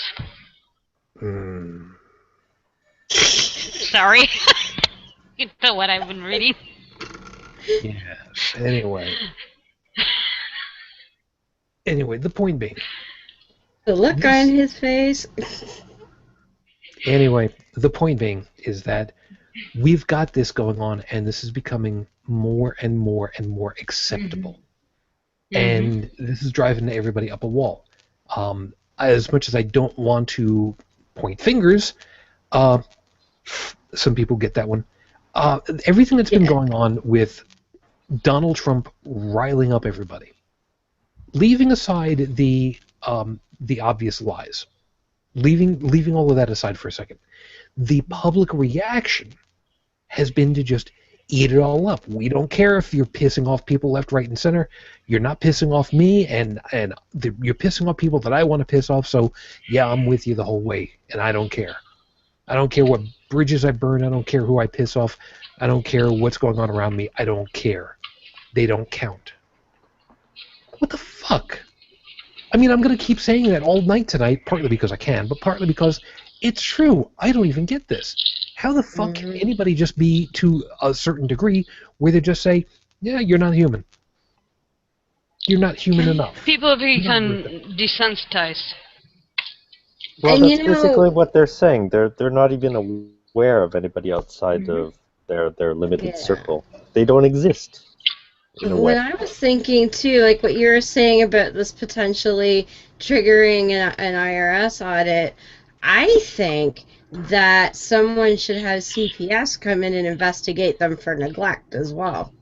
Sorry. You know what I've been reading. Yes. Anyway, the point being. The look on his face. Anyway, the point being is that we've got this going on, and this is becoming more and more and more acceptable. And this is driving everybody up a wall. As much as I don't want to point fingers, some people get that one. Everything that's been going on with Donald Trump riling up everybody, leaving aside the obvious lies, leaving all of that aside for a second, the public reaction has been to just eat it all up. We don't care if you're pissing off people left, right, and center. You're not pissing off me, and you're pissing off people that I want to piss off, so yeah, I'm with you the whole way, and I don't care. I don't care what bridges I burn. I don't care who I piss off. I don't care what's going on around me. I don't care. They don't count. What the fuck? I mean, I'm going to keep saying that all night tonight, partly because I can, but partly because it's true. I don't even get this. How the fuck can anybody just be to a certain degree where they just say, yeah, you're not human? You're not human enough. People have become desensitized. Well, And that's basically what they're saying. They're not even aware of anybody outside of their limited circle. They don't exist. In a way. What I was thinking too, like what you were saying about this potentially triggering an IRS audit, I think that someone should have CPS come in and investigate them for neglect as well.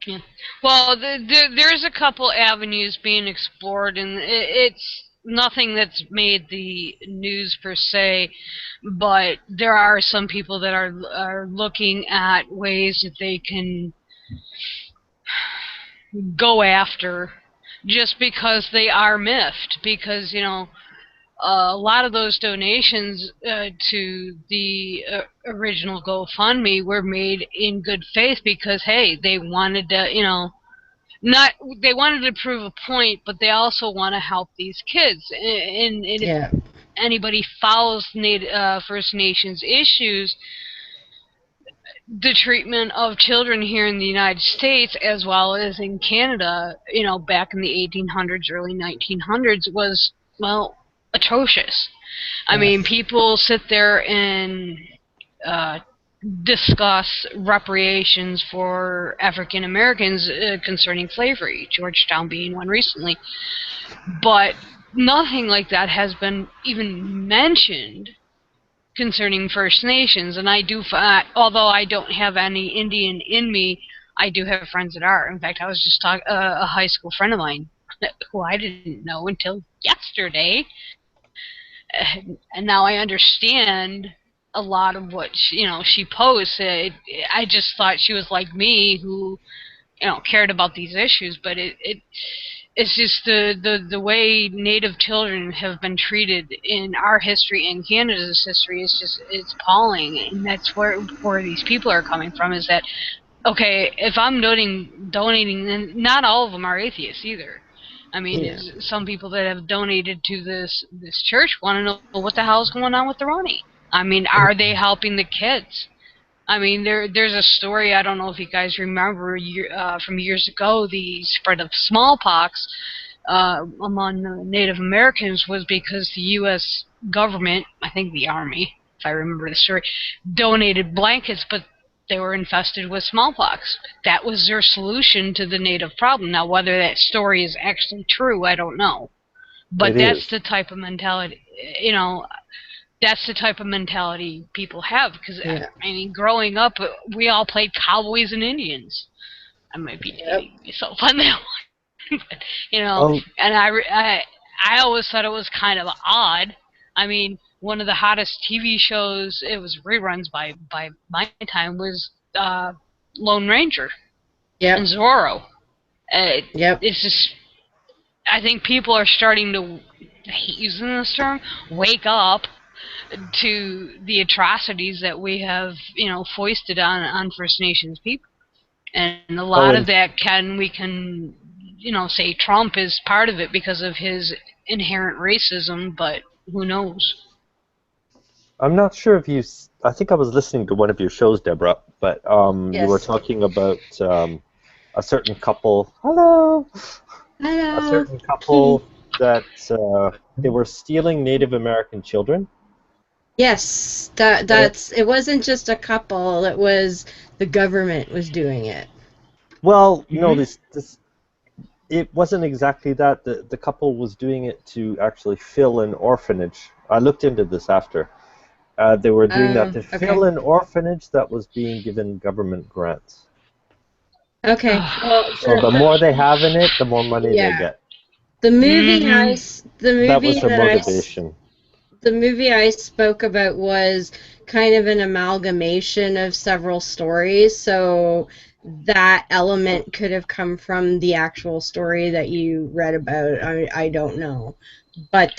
Yeah. Well, there's a couple avenues being explored, and it's nothing that's made the news per se, but there are some people that are looking at ways that they can go after just because they are miffed, because, you know, a lot of those donations to the original GoFundMe were made in good faith because, hey, they wanted to, you know, they wanted to prove a point, but they also want to help these kids. And if anybody follows First Nations issues, the treatment of children here in the United States as well as in Canada, you know, back in the 1800s, early 1900s was, well, atrocious. I mean, people sit there and discuss reparations for African Americans concerning slavery, Georgetown being one recently, but nothing like that has been even mentioned concerning First Nations. And I do, although I don't have any Indian in me, I do have friends that are. In fact, I was just talking a high school friend of mine who I didn't know until yesterday, and now I understand a lot of what she posts. I just thought she was like me, who cared about these issues, but it's just the way Native children have been treated in our history and Canada's history is just, it's appalling. And that's where these people are coming from, is that, okay, if I'm donating, and not all of them are atheists either. I mean, some people that have donated to this church want to know what the hell's going on with the money. I mean, are they helping the kids? I mean, there's a story, I don't know if you guys remember, from years ago, the spread of smallpox among Native Americans was because the U.S. government, I think the Army, if I remember the story, donated blankets, but they were infested with smallpox. That was their solution to the Native problem. Now, whether that story is actually true, I don't know. But that's the type of mentality, that's the type of mentality people have. Because, I mean, growing up, we all played cowboys and Indians. I might be dating myself on that one. But, and I always thought it was kind of odd. I mean, one of the hottest TV shows, it was reruns by my time, was Lone Ranger and Zorro. It's just, I think people are starting to, I hate using this term, wake up to the atrocities that we have, foisted on First Nations people. And a lot of that we can say Trump is part of it because of his inherent racism, but who knows? I'm not sure if I think I was listening to one of your shows, Deborah, but you were talking about a certain couple. Hello. A certain couple that they were stealing Native American children. Yes, that's. It wasn't just a couple. It was the government was doing it. Well, no, this it wasn't exactly that. The couple was doing it to actually fill an orphanage. I looked into this after. They were doing that to fill an orphanage that was being given government grants. Okay. Well, so the more they have in it, the more money they get. The movie that was their motivation. The movie I spoke about was kind of an amalgamation of several stories, so that element could have come from the actual story that you read about. I don't know. But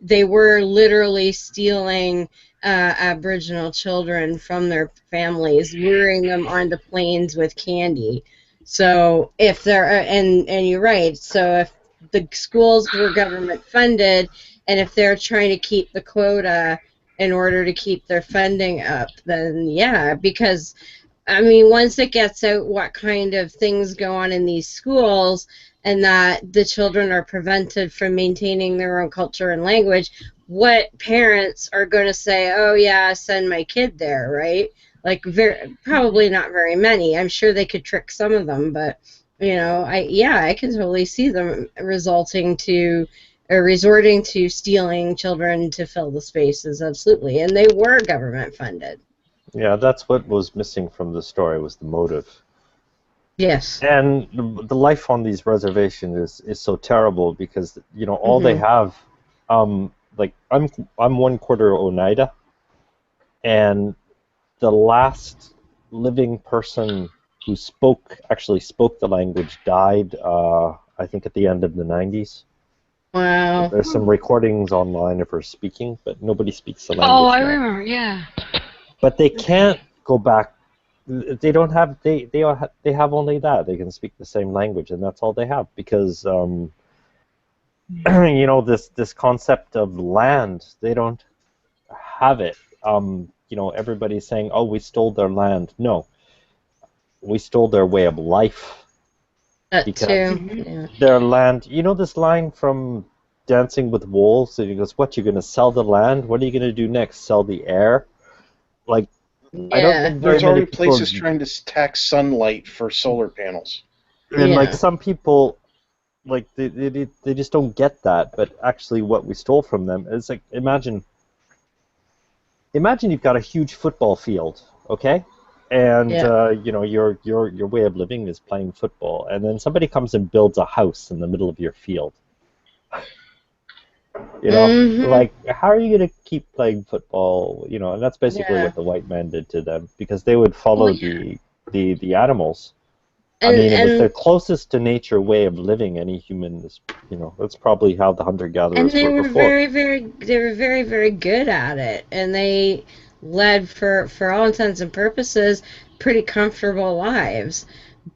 they were literally stealing Aboriginal children from their families, luring them onto planes with candy. So if and you're right, so if the schools were government funded, and if they're trying to keep the quota in order to keep their funding up, then because I mean, once it gets out what kind of things go on in these schools and that the children are prevented from maintaining their own culture and language, what parents are going to say, oh, yeah, send my kid there, right? Like, probably not very many. I'm sure they could trick some of them, but, you know, I can totally see them resorting to stealing children to fill the spaces, absolutely. And they were government funded. Yeah, that's what was missing from the story, was the motive. Yes. And the life on these reservations is so terrible because, you know, all they have, like, I'm 1/4 Oneida, and the last living person who actually spoke the language died, I think at the end of the 90s. Wow. There's some recordings online of her speaking, but nobody speaks the language Oh, I now. remember, yeah. But they can't go back. They don't have. They have only that. They can speak the same language, and that's all they have because you know, this concept of land. They don't have it. You know, everybody's saying, "Oh, we stole their land." No, we stole their way of life. That because too. Yeah. Their land. You know this line from Dancing with Wolves? And he goes, "What, you're going to sell the land? What are you going to do next? Sell the air?" Like. Yeah. I don't think There's already people places trying to tax sunlight for solar panels. And like some people, like they just don't get that. But actually, what we stole from them is like imagine you've got a huge football field, okay, and you know your way of living is playing football, and then somebody comes and builds a house in the middle of your field. You know, like, how are you going to keep playing football? You know, and that's basically what the white man did to them, because they would follow the animals. I mean, it was their closest to nature way of living. Any human is, you know, that's probably how the hunter-gatherers were before. They were very, very good at it, and they led, for all intents and purposes, pretty comfortable lives.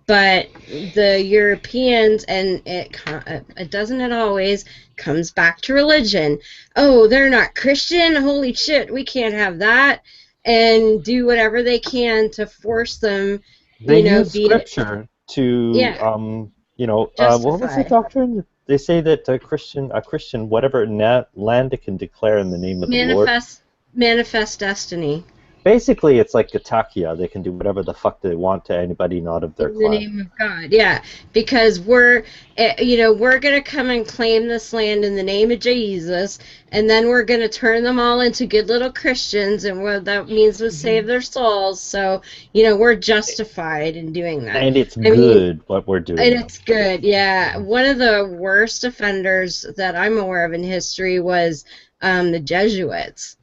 But the Europeans, and it doesn't it always, comes back to religion. Oh, they're not Christian? Holy shit, we can't have that. And do whatever they can to force them, they use scripture to, you know, what was the doctrine? They say that a Christian, whatever land it can declare in the name of the Lord. Manifest destiny. Basically, it's like Gatakia. They can do whatever the fuck they want to anybody not of their clan. In the name of God, yeah. Because we're going to come and claim this land in the name of Jesus, and then we're going to turn them all into good little Christians, and what that means is save their souls. So, you know, we're justified in doing that. And it's good what we're doing. And it's good, yeah. One of the worst offenders that I'm aware of in history was the Jesuits.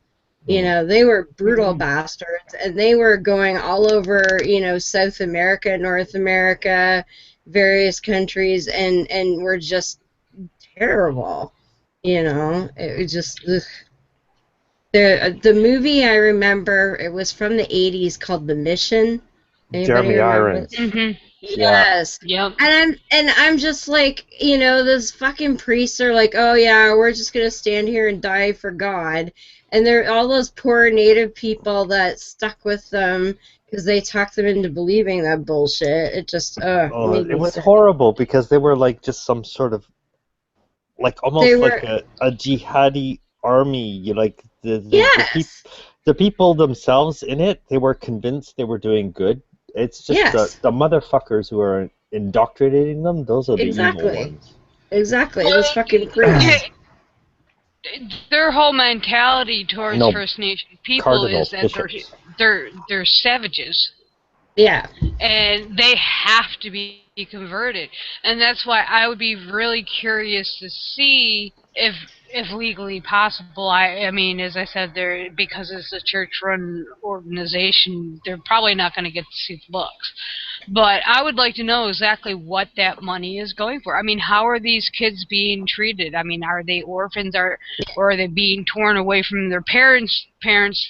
You know, they were brutal bastards, and they were going all over, you know, South America, North America, various countries, and were just terrible. You know, it was just the movie I remember. It was from the '80s, called The Mission. Anybody Jeremy Irons. Yes. Yep. And I'm just like, you know, those fucking priests are like, oh yeah, we're just gonna stand here and die for God. And they're all those poor native people that stuck with them because they talked them into believing that bullshit. It just, it was horrible because they were like just some sort of, like almost like a jihadi army. You like the people themselves in it. They were convinced they were doing good. It's just the motherfuckers who are indoctrinating them. Those are the evil ones. Exactly. Those fucking priests. Their whole mentality towards First Nation people is that they're savages. Yeah. And they have to be converted. And that's why I would be really curious to see if legally possible. I mean, as I said, because it's a church-run organization, they're probably not going to get to see the books. But I would like to know exactly what that money is going for. I mean, how are these kids being treated? I mean, are they orphans, or are they being torn away from their parents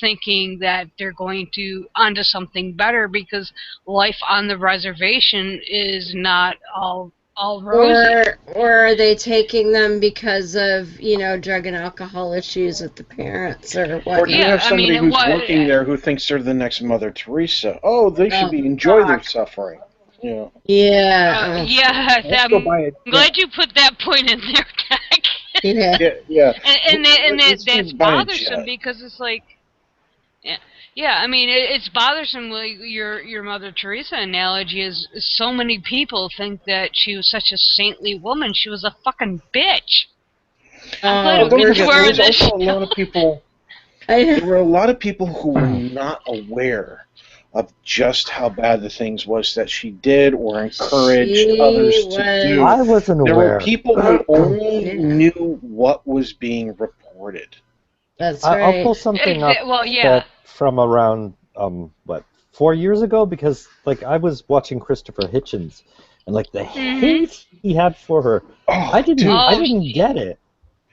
thinking that they're going onto something better, because life on the reservation is not all all rosy. Or are they taking them because of, drug and alcohol issues with the parents or what? Or do you have somebody who's working there who thinks they're the next Mother Teresa? Oh, they should enjoy their suffering. Yeah. Yeah. I'm glad you put that point in there, Tech. Yeah. And that's bothersome because it's like, yeah. I mean, it's bothersome. Like your Mother Teresa analogy is so many people think that she was such a saintly woman. She was a fucking bitch. Don't forget, there was also a lot of people. There were a lot of people who were not aware of just how bad the things was that she did or encouraged others to do. I wasn't aware. There were people who only knew what was being reported. That's right. I'll pull something up that from around 4 years ago, because I was watching Christopher Hitchens and the hate he had for her. I didn't get it.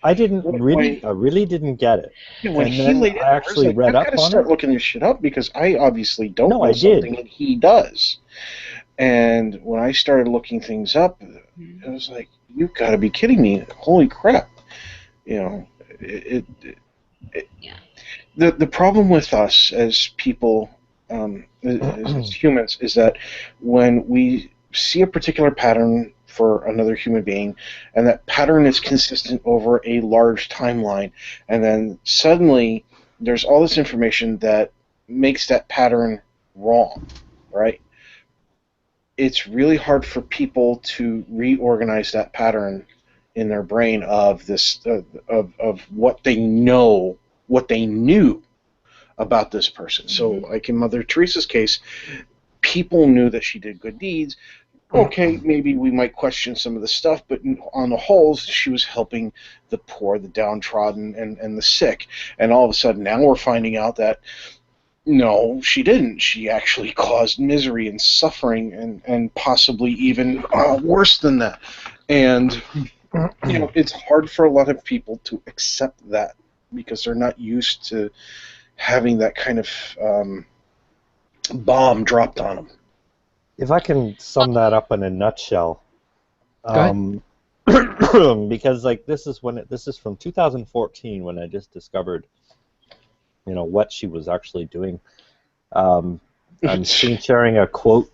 I really didn't get it. When he laid it, I actually read up on it. I've got to start looking this shit up because I obviously don't know something that he does. And when I started looking things up, I was like, "You've got to be kidding me! Holy crap!" The problem with us as people, as humans, is that when we see a particular pattern for another human being, and that pattern is consistent over a large timeline, and then suddenly there's all this information that makes that pattern wrong, right? It's really hard for people to reorganize that pattern in their brain of this of what they know, what they knew about this person. So, like in Mother Teresa's case, people knew that she did good deeds. Okay, maybe we might question some of the stuff, but on the whole, she was helping the poor, the downtrodden, and the sick. And all of a sudden, now we're finding out that, no, she didn't. She actually caused misery and suffering and possibly even worse than that. And, it's hard for a lot of people to accept that because they're not used to having that kind of bomb dropped on them. If I can sum that up in a nutshell, because this is from 2014 when I just discovered, what she was actually doing. I'm sharing a quote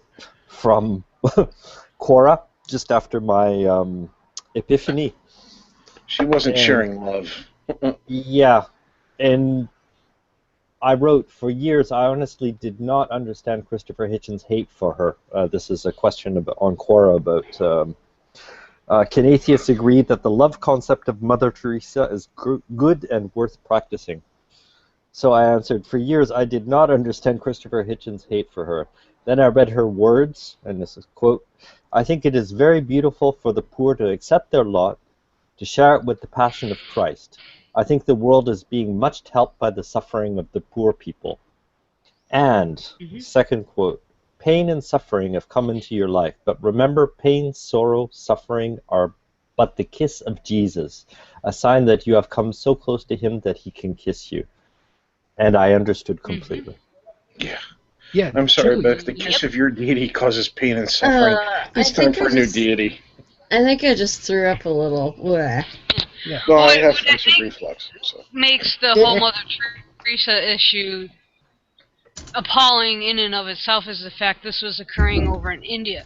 from Quora just after my epiphany. She wasn't sharing love. Yeah, and I wrote, for years, I honestly did not understand Christopher Hitchens' hate for her. This is a question on Quora about, can atheists agree that the love concept of Mother Teresa is good and worth practicing? So I answered, for years, I did not understand Christopher Hitchens' hate for her. Then I read her words, and this is quote, I think it is very beautiful for the poor to accept their lot, to share it with the passion of Christ. I think the world is being much helped by the suffering of the poor people. And, second quote, pain and suffering have come into your life, but remember pain, sorrow, suffering are but the kiss of Jesus, a sign that you have come so close to him that he can kiss you. And I understood completely. Yeah, I'm sorry, but if the kiss of your deity causes pain and suffering, it's time for a new deity. I think I just threw up a little. Bleh. Yeah. Well, I have acid reflux. So. Makes the whole Mother Teresa issue appalling in and of itself is the fact this was occurring over in India.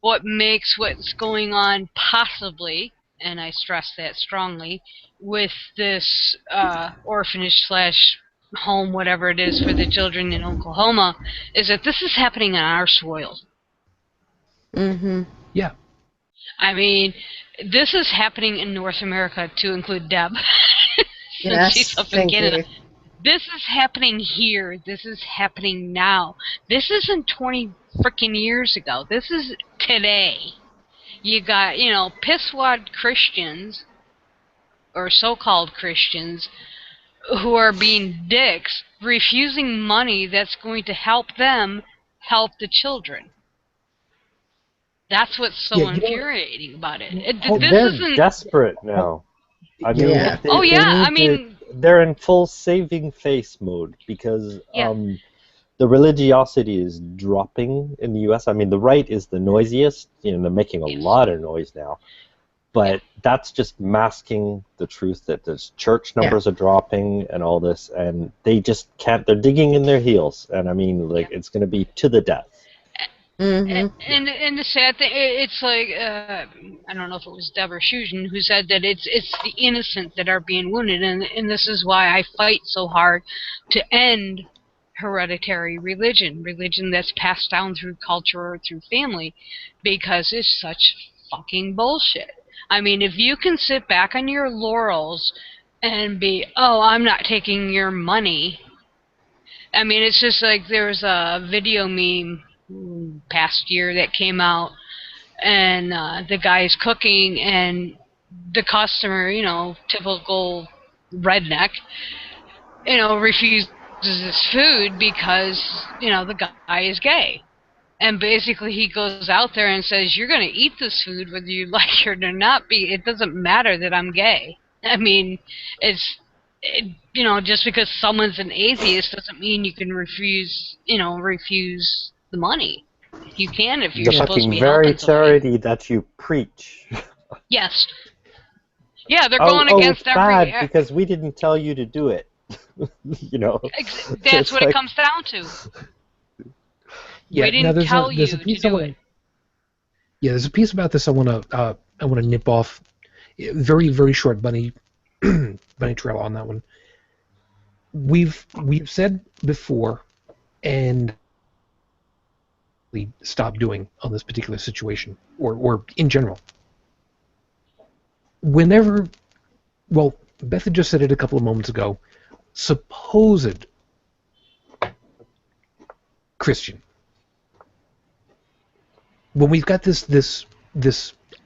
What makes what's going on possibly, and I stress that strongly, with this orphanage / home, whatever it is, for the children in Oklahoma, is that this is happening on our soil. Yeah. I mean, this is happening in North America, to include Deb. Yes, she's up in Canada. This is happening here. This is happening now. This isn't 20 freaking years ago. This is today. You got, pisswad Christians, or so-called Christians, who are being dicks, refusing money that's going to help them help the children. That's what's so infuriating about it. They're desperate now. I mean, they're in full saving face mode because the religiosity is dropping in the U.S. I mean, the right is the noisiest. You know, they're making a lot of noise now. But that's just masking the truth that the church numbers are dropping and all this, and they just can't. They're digging in their heels, and I mean, like it's going to be to the death. And the sad thing, it's like I don't know if it was Deborah Shujin who said that it's the innocent that are being wounded, and this is why I fight so hard to end hereditary religion that's passed down through culture or through family, because it's such fucking bullshit. I mean, if you can sit back on your laurels and be, oh, I'm not taking your money. I mean, it's just like there was a video meme past year that came out, and the guy's cooking, and the customer, you know, typical redneck, you know, refuses his food because, you know, the guy is gay. And basically he goes out there and says, you're going to eat this food whether you like it or not. It doesn't matter that I'm gay. I mean, you know, just because someone's an atheist doesn't mean you can refuse the money. You can if you're supposed to be helping somebody. The very charity that you preach. Yes. Yeah, they're going against it's bad because we didn't tell you to do it. You know. That's what it comes down to. Yeah, we didn't tell you to do it. Yeah, there's a piece about this I want to nip off. Very, very short bunny trail on that one. We've said before, and we stopped doing on this particular situation, or in general. Whenever, well, Beth had just said it a couple of moments ago, supposed Christian. When we've got this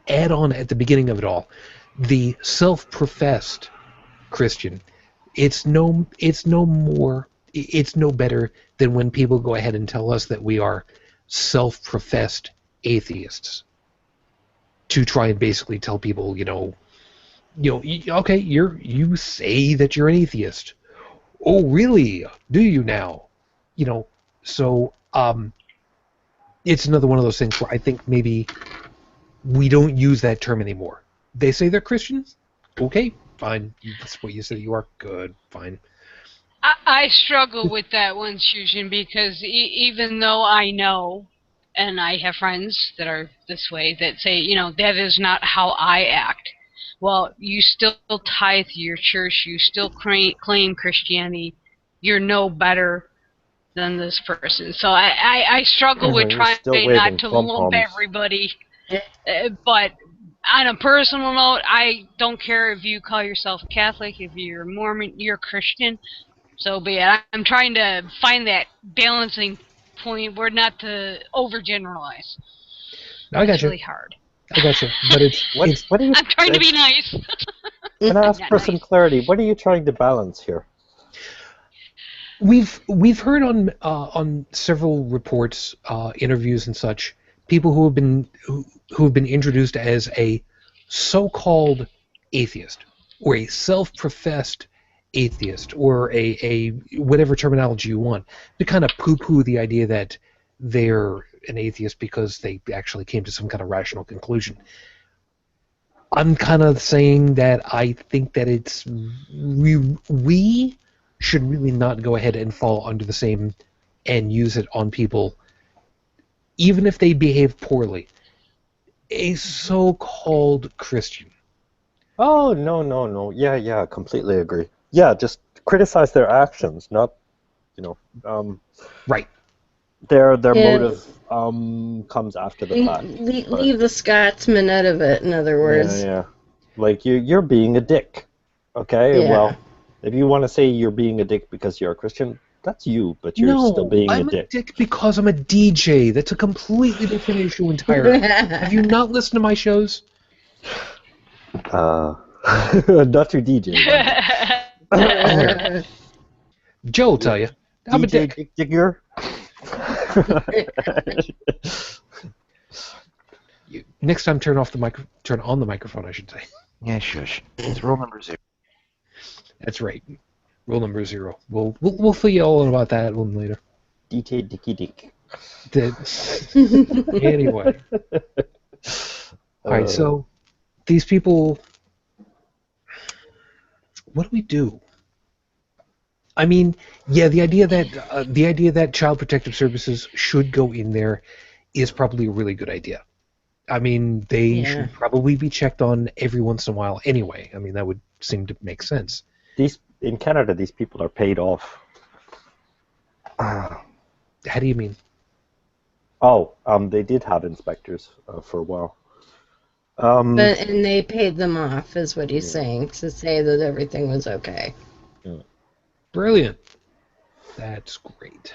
add-on at the beginning of it all, the self-professed Christian, it's no better than when people go ahead and tell us that we are self-professed atheists, to try and basically tell people, okay, you say that you're an atheist. Oh, really? Do you now? So it's another one of those things where I think maybe we don't use that term anymore. They say they're Christians? Okay, fine. That's what you say you are. Good, fine. I struggle with that one, Shujin, because even though I know, and I have friends that are this way, that say, that is not how I act. Well, you still tithe your church, you still claim Christianity, you're no better than this person. So I struggle with trying not to lump everybody. But on a personal note, I don't care if you call yourself Catholic, if you're Mormon, you're Christian. So be it. I'm trying to find that balancing point where not to overgeneralize. It's really hard. I got you. But what are you, I'm trying to be nice. Can I ask for some clarity? What are you trying to balance here? We've heard on several reports, interviews and such, people who have been introduced as a so-called atheist or a self-professed atheist or a whatever terminology you want, to kind of poo-poo the idea that they're an atheist because they actually came to some kind of rational conclusion. I'm kind of saying that I think that it's we should really not go ahead and fall under the same and use it on people, even if they behave poorly. A so-called Christian. Oh, no. Yeah, completely agree. Yeah, just criticize their actions, not, right. Their motive comes after the fact. Leave the Scotsman out of it, in other words. Yeah. Like, you're being a dick, okay? Yeah. Well, if you want to say you're being a dick because you're a Christian, that's you, but you're still being a dick. I'm a dick because I'm a DJ. That's a completely different issue entirely. Have you not listened to my shows? Not your DJ. Joe will tell you. I'm DJ a dick. Dick Digger. Next time, turn on the microphone, I should say. Yeah, shush. It's rule number 0. That's right. Rule number 0. We'll fill you all in about that a little later. DT Dicky Dick. Anyway. All right, so these people, what do we do? I mean, yeah, the idea that Child Protective Services should go in there is probably a really good idea. I mean, they should probably be checked on every once in a while anyway. I mean, that would seem to make sense. In Canada, these people are paid off. How do you mean? Oh, they did have inspectors for a while. And they paid them off, is what he's saying, to say that everything was okay. Brilliant. That's great.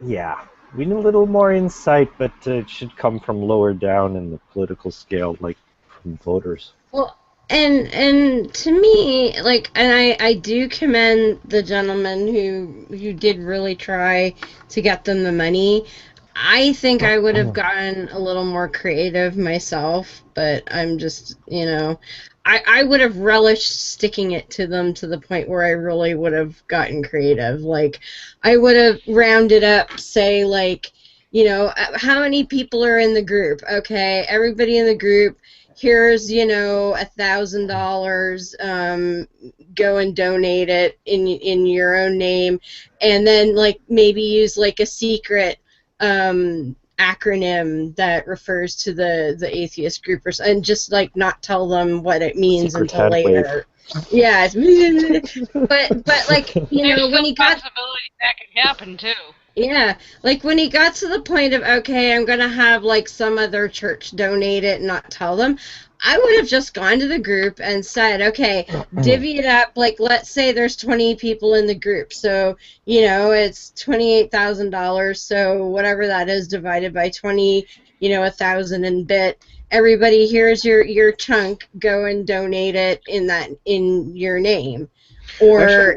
Yeah. We need a little more insight, but it should come from lower down in the political scale, like from voters. Well, and to me, like, and I do commend the gentleman who did really try to get them the money. I think I would have gotten a little more creative myself, but I'm just, I would have relished sticking it to them to the point where I really would have gotten creative. Like, I would have rounded up, say, like, how many people are in the group? Okay, everybody in the group, here's, $1,000, go and donate it in your own name, and then, like, maybe use, like, a secret acronym that refers to the atheist group, and just like not tell them what it means until later. Yeah, but like when he got possibility that could happen too. Yeah, like when he got to the point of, okay, I'm gonna have like some other church donate it and not tell them, I would have just gone to the group and said, okay, divvy it up. Like, let's say there's 20 people in the group, so it's $28,000. So whatever that is divided by 20, 1,000 and bit. Everybody, here's your chunk. Go and donate it in your name, or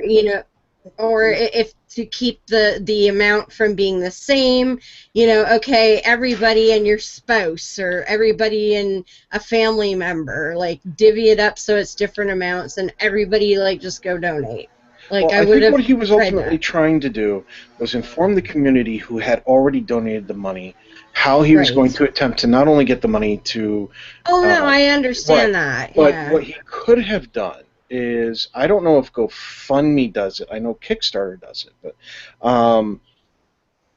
or if to keep the amount from being the same, okay, everybody and your spouse or everybody and a family member, like, divvy it up so it's different amounts, and everybody, like, just go donate. Like, well, I think what he was ultimately trying to do was inform the community who had already donated the money how he was going to attempt to not only get the money to... Oh, no, I understand that. But what he could have done is, I don't know if GoFundMe does it. I know Kickstarter does it, but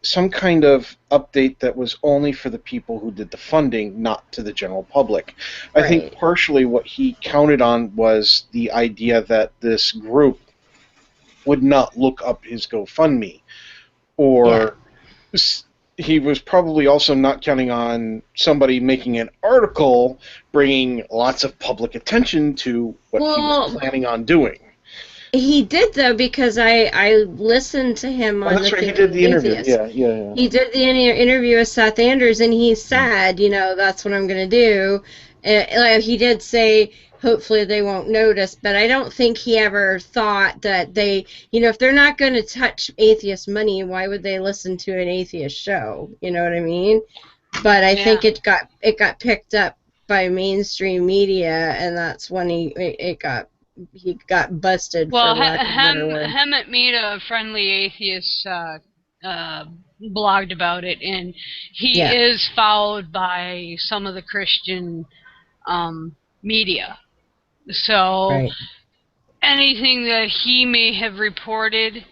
some kind of update that was only for the people who did the funding, not to the general public. I think partially what he counted on was the idea that this group would not look up his GoFundMe, or he was probably also not counting on somebody making an article bringing lots of public attention to what he was planning on doing. He did, though, because I listened to him on that's right, he did the interview. Yeah. He did the interview with Seth Anders, and he said, that's what I'm going to do. He did say, hopefully they won't notice, but I don't think he ever thought that they, if they're not going to touch atheist money, why would they listen to an atheist show? You know what I mean? But I think it got picked up by mainstream media, and that's when he got busted. Well, Hemmett Mead, a friendly atheist, blogged about it, and he is followed by some of the Christian media. So anything that he may have reported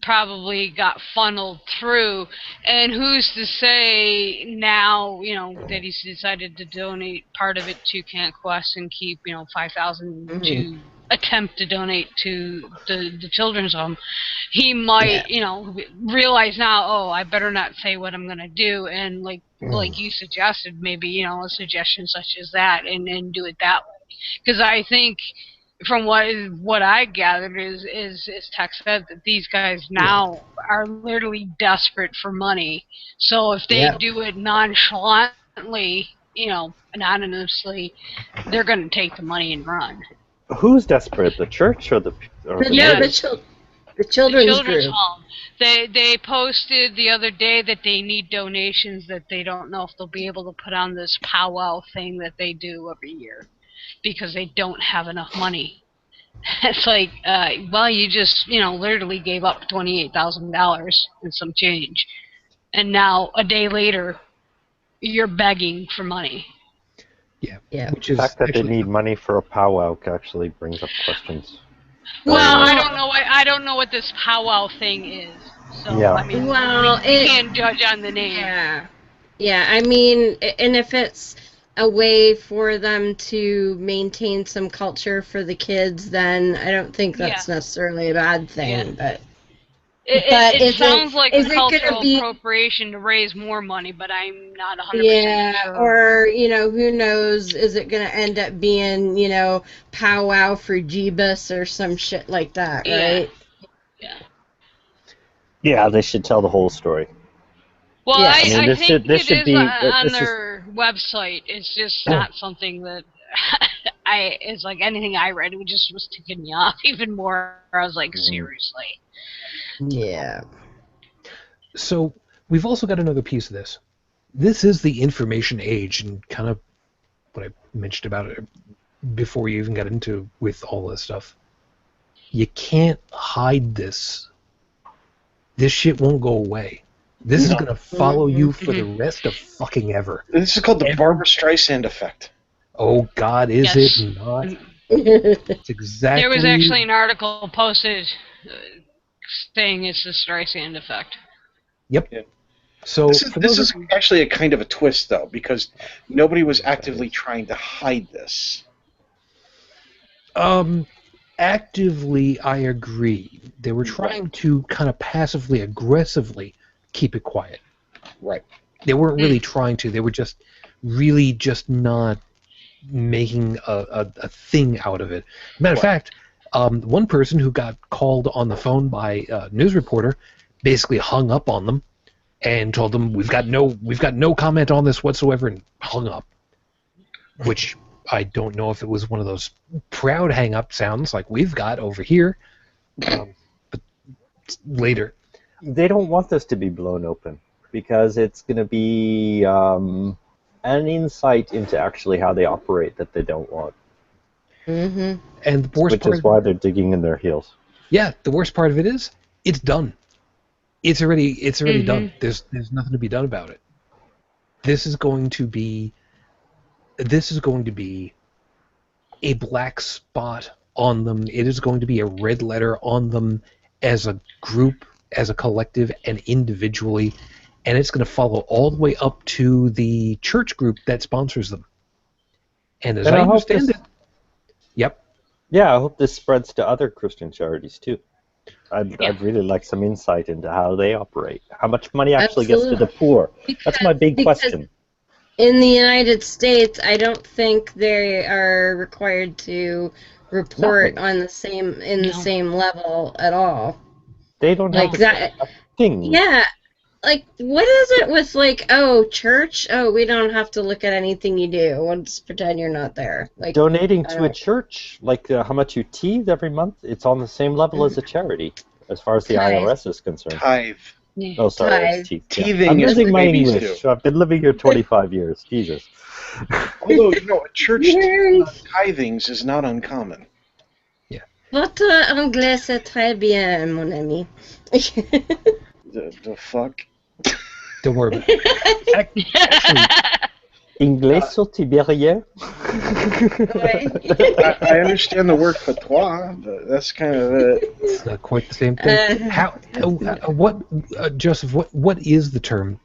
probably got funneled through, and who's to say now, that he's decided to donate part of it to Camp Quest and keep, $5,000 to attempt to donate to the children's home. He might, realize now, oh, I better not say what I'm going to do, and like you suggested, maybe, a suggestion such as that, and do it that way. Because I think, from what I gathered is Tech said, that these guys now are literally desperate for money. So if they do it nonchalantly, anonymously, they're going to take the money and run. Who's desperate? The church or the children's group? Home. They posted the other day that they need donations, that they don't know if they'll be able to put on this powwow thing that they do every year, because they don't have enough money. It's like, well, you just, literally gave up $28,000 and some change. And now, a day later, you're begging for money. Yeah. Which The is fact that actually, they need money for a powwow actually brings up questions. Well, I don't know what this powwow thing is. So, Yeah. I mean, Well, we can't judge on the name. Yeah. Yeah, I mean, and if it's a way for them to maintain some culture for the kids, then I don't think that's necessarily a bad thing. Yeah. But It sounds like is a it cultural gonna be, appropriation to raise more money, but I'm not 100% yeah, sure. or, who knows, is it going to end up being, powwow for Jeebus or some shit like that, right? Yeah. Yeah, they should tell the whole story. Well, Yeah. I mean, this think should it is be on their website. It's just not something that it's like anything I read. It just was ticking me off even more. I was like, seriously. Yeah. so we've also got another piece of this. This is the information age, and kind of what I mentioned about it before you even got into with all this stuff. You can't hide this. This shit won't go away. This is going to follow you for the rest of fucking ever. This is called the Barbara Streisand effect. Oh, God, is Yes. it not? It's exactly... There was actually an article posted saying it's the Streisand effect. Yep. Yeah. So this is actually a kind of a twist, though, because nobody was actively trying to hide this. Actively, I agree. They were trying to kind of passively, aggressively keep it quiet. Right. They weren't really trying to. They were really just not making a thing out of it. Matter of fact, one person who got called on the phone by a news reporter basically hung up on them and told them, we've got no comment on this whatsoever, and hung up. Which I don't know if it was one of those proud hang-up sounds like we've got over here, but later. They don't want this to be blown open because it's going to be an insight into actually how they operate that they don't want. Mm-hmm. And the worst which is why they're digging in their heels. Yeah, the worst part of it is it's done. It's already done. There's nothing to be done about it. This is going to be a black spot on them. It is going to be a red letter on them as a group, as a collective, and individually, and it's going to follow all the way up to the church group that sponsors them. And as I understand it, yep. Yeah, I hope this spreads to other Christian charities too. I'd really like some insight into how they operate. How much money actually gets to the poor? That's my big question. In the United States, I don't think they are required to report on the same level at all. They don't have a thing. Yeah. Like, what is it with, like, church? We don't have to look at anything you do. We'll just pretend you're not there. Like, donating to a church, like how much you tithe every month, it's on the same level as a charity, as far as the IRS is concerned. Tithe. Oh, sorry, Teething I'm is losing my English. I've been living here 25 years. Jesus. Although, church tithings is not uncommon. Yeah. Votre anglais c'est très bien, mon ami. The fuck? Don't worry about it. Actually, Anglais tibérien? I understand the word patois, but that's kind of it. It's not quite the same thing. Joseph, what is the term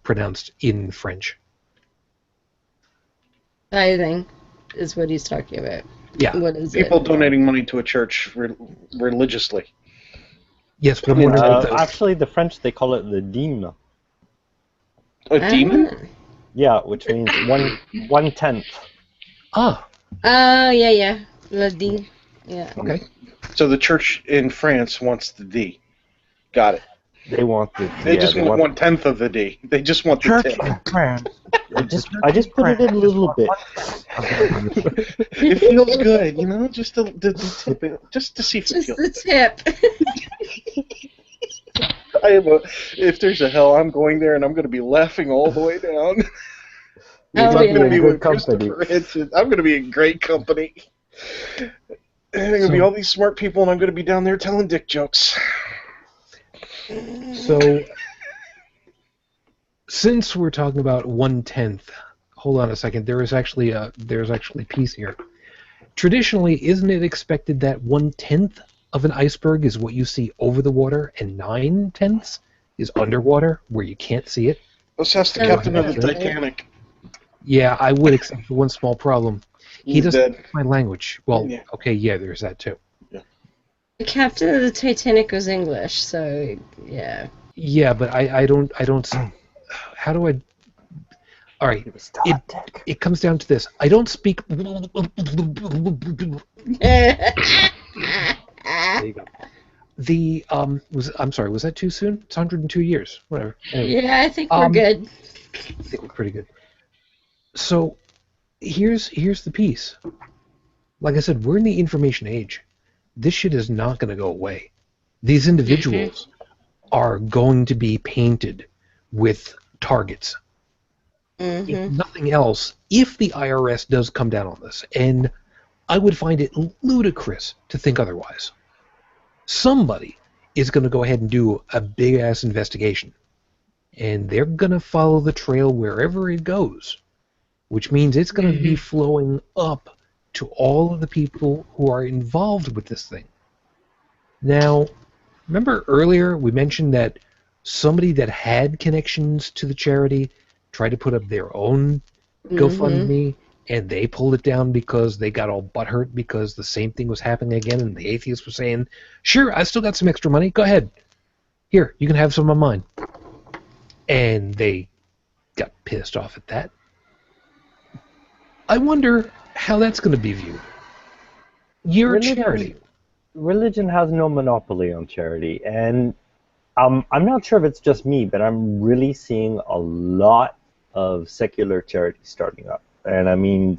pronounced in French? Tithing is what he's talking about. Yeah. What is People donating money to a church religiously. Yes, but I'm wondering actually, the French, they call it the dîme. A demon? Yeah, which means 1/10. Ah. Yeah. Le dîme. Yeah. Okay. So the church in France wants the D. Got it. They want the. They just want 1/10 of the D. They just want the church tip. in France. I just put it in a little bit. It feels good, just the tip, just to see if it feels good. Just the tip. If there's a hell, I'm going there, and I'm going to be laughing all the way down. I'm going going to be with company. Christopher Hitchens. I'm going to be in great company. And there's going to be all these smart people, and I'm going to be down there telling dick jokes. So, since we're talking about 1/10, hold on a second. There's actually peace here. Traditionally, isn't it expected that 1/10 of an iceberg is what you see over the water, and 9/10 is underwater, where you can't see it? Let's ask the captain of the Titanic. Yeah, I would, except for one small problem. He doesn't speak my language. Well, yeah. Okay, yeah, there's that too. Yeah. The captain of the Titanic was English, so yeah. Yeah, but I don't. How do I? All right. It comes down to this. I don't speak. There you go. I'm sorry. Was that too soon? It's 102 years. Whatever. Anyway, yeah, I think we're good. I think we're pretty good. So, here's the piece. Like I said, we're in the information age. This shit is not going to go away. These individuals are going to be painted with targets. If nothing else, if the IRS does come down on this, and I would find it ludicrous to think otherwise, somebody is going to go ahead and do a big-ass investigation. And they're going to follow the trail wherever it goes, which means it's going to be flowing up to all of the people who are involved with this thing. Now, remember earlier we mentioned that somebody that had connections to the charity tried to put up their own GoFundMe, and they pulled it down because they got all butthurt because the same thing was happening again, and the atheists were saying, sure, I still got some extra money, go ahead. Here, you can have some of mine. And they got pissed off at that. I wonder how that's going to be viewed. You're a charity. Religion has no monopoly on charity, and I'm not sure if it's just me, but I'm really seeing a lot of secular charities starting up. And I mean,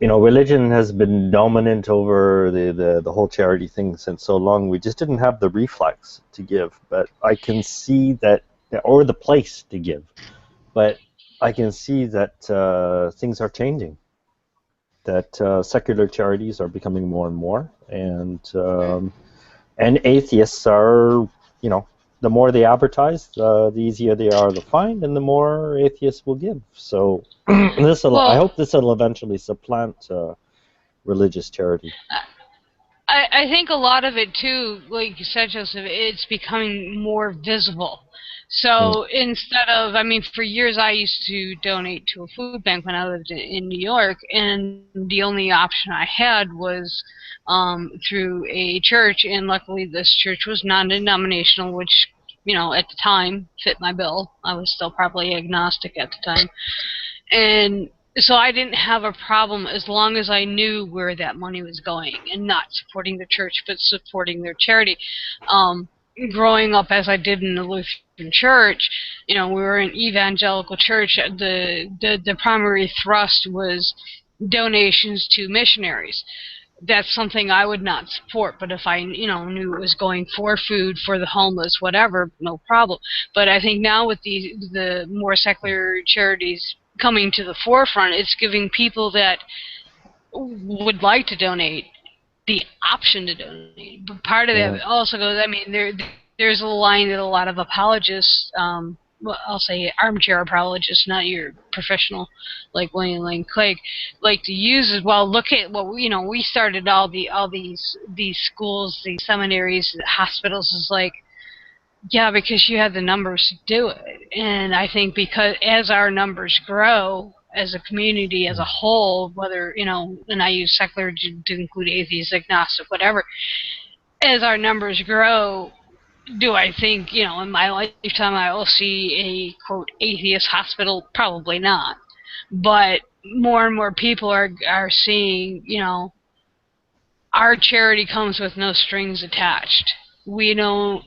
religion has been dominant over the whole charity thing since so long. We just didn't have the reflex to give, but I can see that, or the place to give. But I can see that things are changing. That secular charities are becoming more and more, and atheists are, the more they advertise, the easier they are to find, and the more atheists will give. So I hope this will eventually supplant religious charity. I think a lot of it too, like you said, Joseph, it's becoming more visible. So instead of, for years I used to donate to a food bank when I lived in New York, and the only option I had was through a church, and luckily this church was non-denominational, which, at the time fit my bill. I was still probably agnostic at the time. And so I didn't have a problem as long as I knew where that money was going and not supporting the church but supporting their charity. Growing up as I did in the Lutheran church, we were an evangelical church. The primary thrust was donations to missionaries. That's something I would not support, but if I knew it was going for food, for the homeless, whatever, no problem. But I think now with the more secular charities coming to the forefront, it's giving people that would like to donate the option to donate. But part of that also goes, there's a line that a lot of apologists, I'll say armchair apologists, not your professional like William Lane Craig, like to use as well. Look at what we started all these schools, these seminaries, hospitals is like, yeah, because you have the numbers to do it. And I think because as our numbers grow as a community as a whole, whether, and I use secular to include atheist, agnostic, whatever, as our numbers grow, do I think, in my lifetime I will see a, quote, atheist hospital? Probably not. But more and more people are seeing, our charity comes with no strings attached. We don't,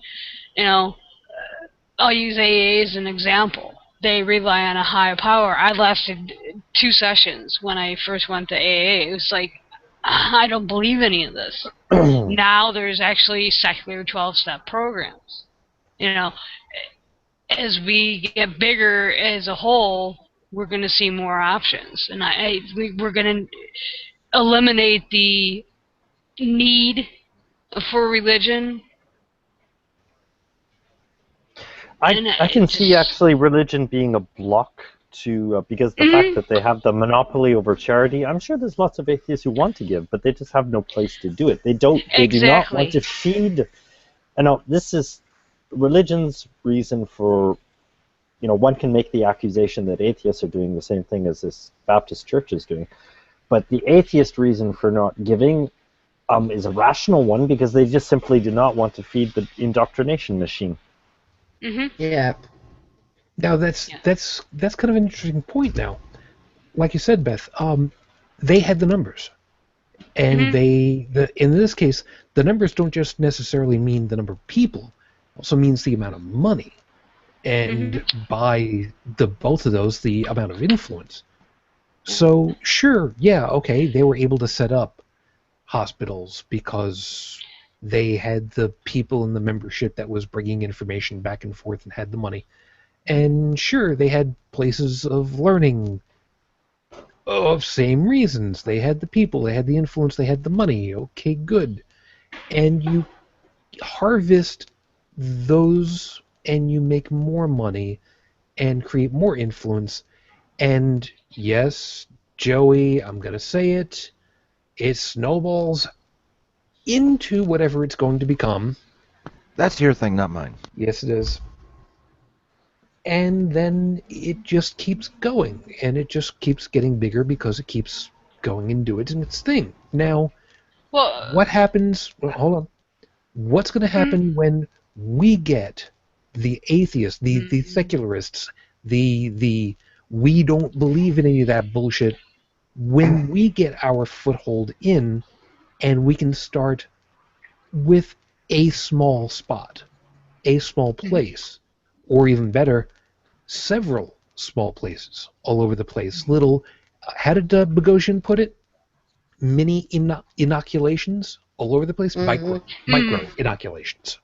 I'll use AA as an example. They rely on a higher power. I lasted 2 sessions when I first went to AA. It was like, I don't believe any of this. Now there's actually secular 12-step programs. As we get bigger as a whole, we're going to see more options. And we're going to, eliminate the need for religion. I can see actually religion being a block to because the fact that they have the monopoly over charity. I'm sure there's lots of atheists who want to give, but they just have no place to do it. They don't. They do not want to feed. And now this is religion's reason for. One can make the accusation that atheists are doing the same thing as this Baptist church is doing, but the atheist reason for not giving is a rational one because they just simply do not want to feed the indoctrination machine. Yeah. Now that's kind of an interesting point. Now, like you said, Beth, they had the numbers, and in this case, the numbers don't just necessarily mean the number of people; it also means the amount of money, and by both of those, the amount of influence. So sure, yeah, okay, they were able to set up hospitals because they had the people in the membership that was bringing information back and forth and had the money. And sure, they had places of learning of same reasons. They had the people, they had the influence, they had the money. Okay, good. And you harvest those and you make more money and create more influence. And yes, Joey, I'm going to say it, it snowballs into whatever it's going to become. That's your thing, not mine. Yes, it is. And then it just keeps going, and it just keeps getting bigger because it keeps going and doing its thing. Now, what happens... Well, hold on. What's going to happen when we get the atheists, the secularists, the we don't believe in any of that bullshit, when we get our foothold in and we can start with a small spot, a small place, or even better, several small places all over the place. Little, how did Bogosian put it? Mini inoculations all over the place? Micro inoculations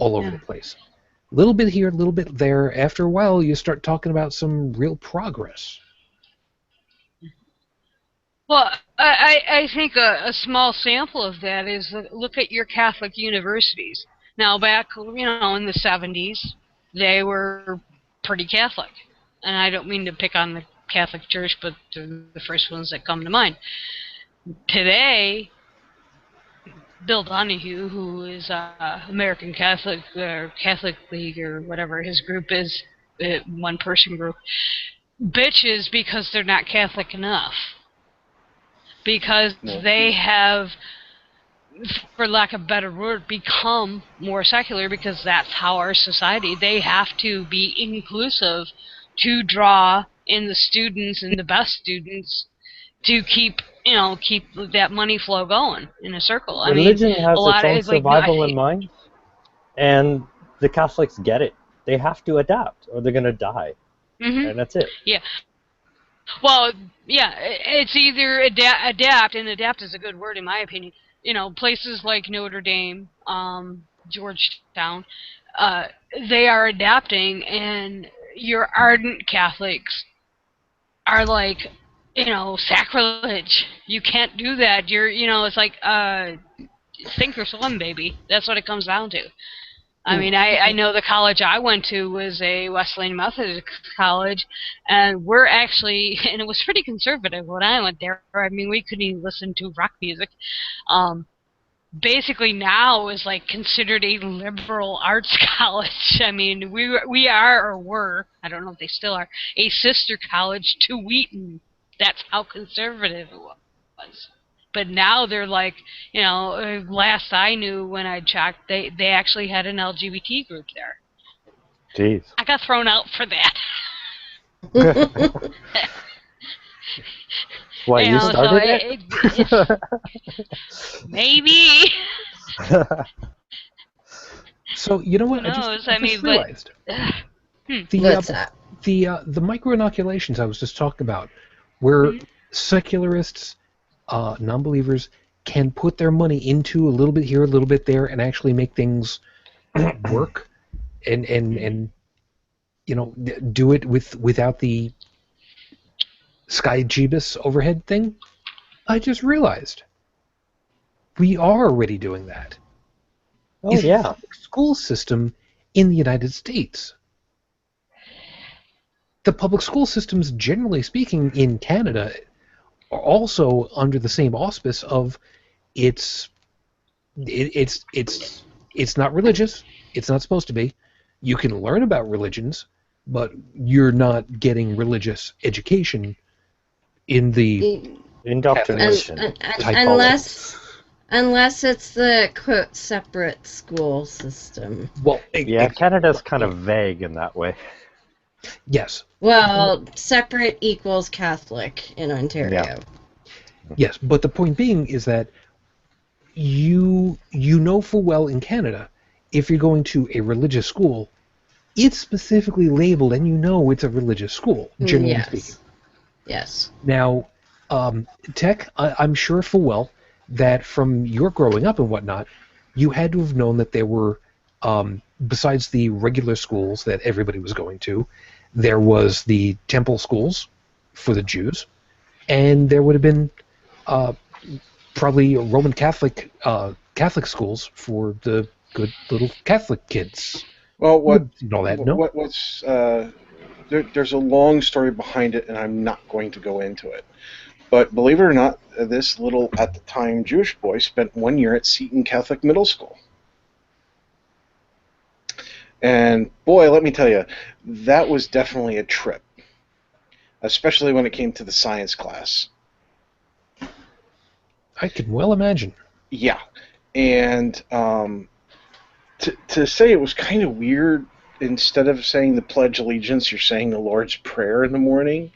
all over the place. A little bit here, a little bit there. After a while, you start talking about some real progress. Well, I think a small sample of that is look at your Catholic universities. Now, back in the 70s, they were pretty Catholic, and I don't mean to pick on the Catholic Church, but they're the first ones that come to mind. Today, Bill Donahue, who is American Catholic or Catholic League or whatever his group is, one-person group, bitches because they're not Catholic enough. Because they have, for lack of a better word, become more secular because that's how our society, they have to be inclusive to draw in the students and the best students to keep that money flow going in a circle. Religion has its own survival in mind, and the Catholics get it. They have to adapt or they're going to die. And that's it. Yeah. Well, yeah, it's either adapt, and adapt is a good word in my opinion. Places like Notre Dame, Georgetown, they are adapting, and your ardent Catholics are like, sacrilege. You can't do that. It's like, sink or swim, baby. That's what it comes down to. I mean, I know the college I went to was a Wesleyan Methodist college, and we're actually, and it was pretty conservative when I went there. I mean, we couldn't even listen to rock music. Basically now is like considered a liberal arts college. I mean, we are, or were, I don't know if they still are, a sister college to Wheaton. That's how conservative it was. But now they're like, last I knew when I checked, they actually had an LGBT group there. Jeez. I got thrown out for that. Why, you started it? Maybe. So, you know what? Who knows? I just realized. What's that? The micro-inoculations I was just talking about, where secularists... non-believers can put their money into a little bit here, a little bit there, and actually make things work, and do it without the Sky Jeebus overhead thing. I just realized we are already doing that. Oh, yeah. The public school system in the United States. The public school systems, generally speaking, in Canada are also under the same auspice of it's not religious. It's not supposed to be. You can learn about religions, but you're not getting religious education in the indoctrination unless it's the quote separate school system. Well, yeah, Canada's kind of vague in that way. Yes. Well, separate equals Catholic in Ontario. Yeah. Yes, but the point being is that you know full well in Canada, if you're going to a religious school, it's specifically labeled and you know it's a religious school, generally speaking. Yes. Now, Tech, I'm sure full well that from your growing up and whatnot, you had to have known that there were, besides the regular schools that everybody was going to, there was the temple schools for the Jews, and there would have been probably Roman Catholic schools for the good little Catholic kids. Well, there's a long story behind it, and I'm not going to go into it. But believe it or not, this little, at the time, Jewish boy spent 1 year at Seton Catholic Middle School. And boy, let me tell you, that was definitely a trip, especially when it came to the science class. I can well imagine. Yeah, and to say it was kind of weird, instead of saying the Pledge of Allegiance, you're saying the Lord's Prayer in the morning,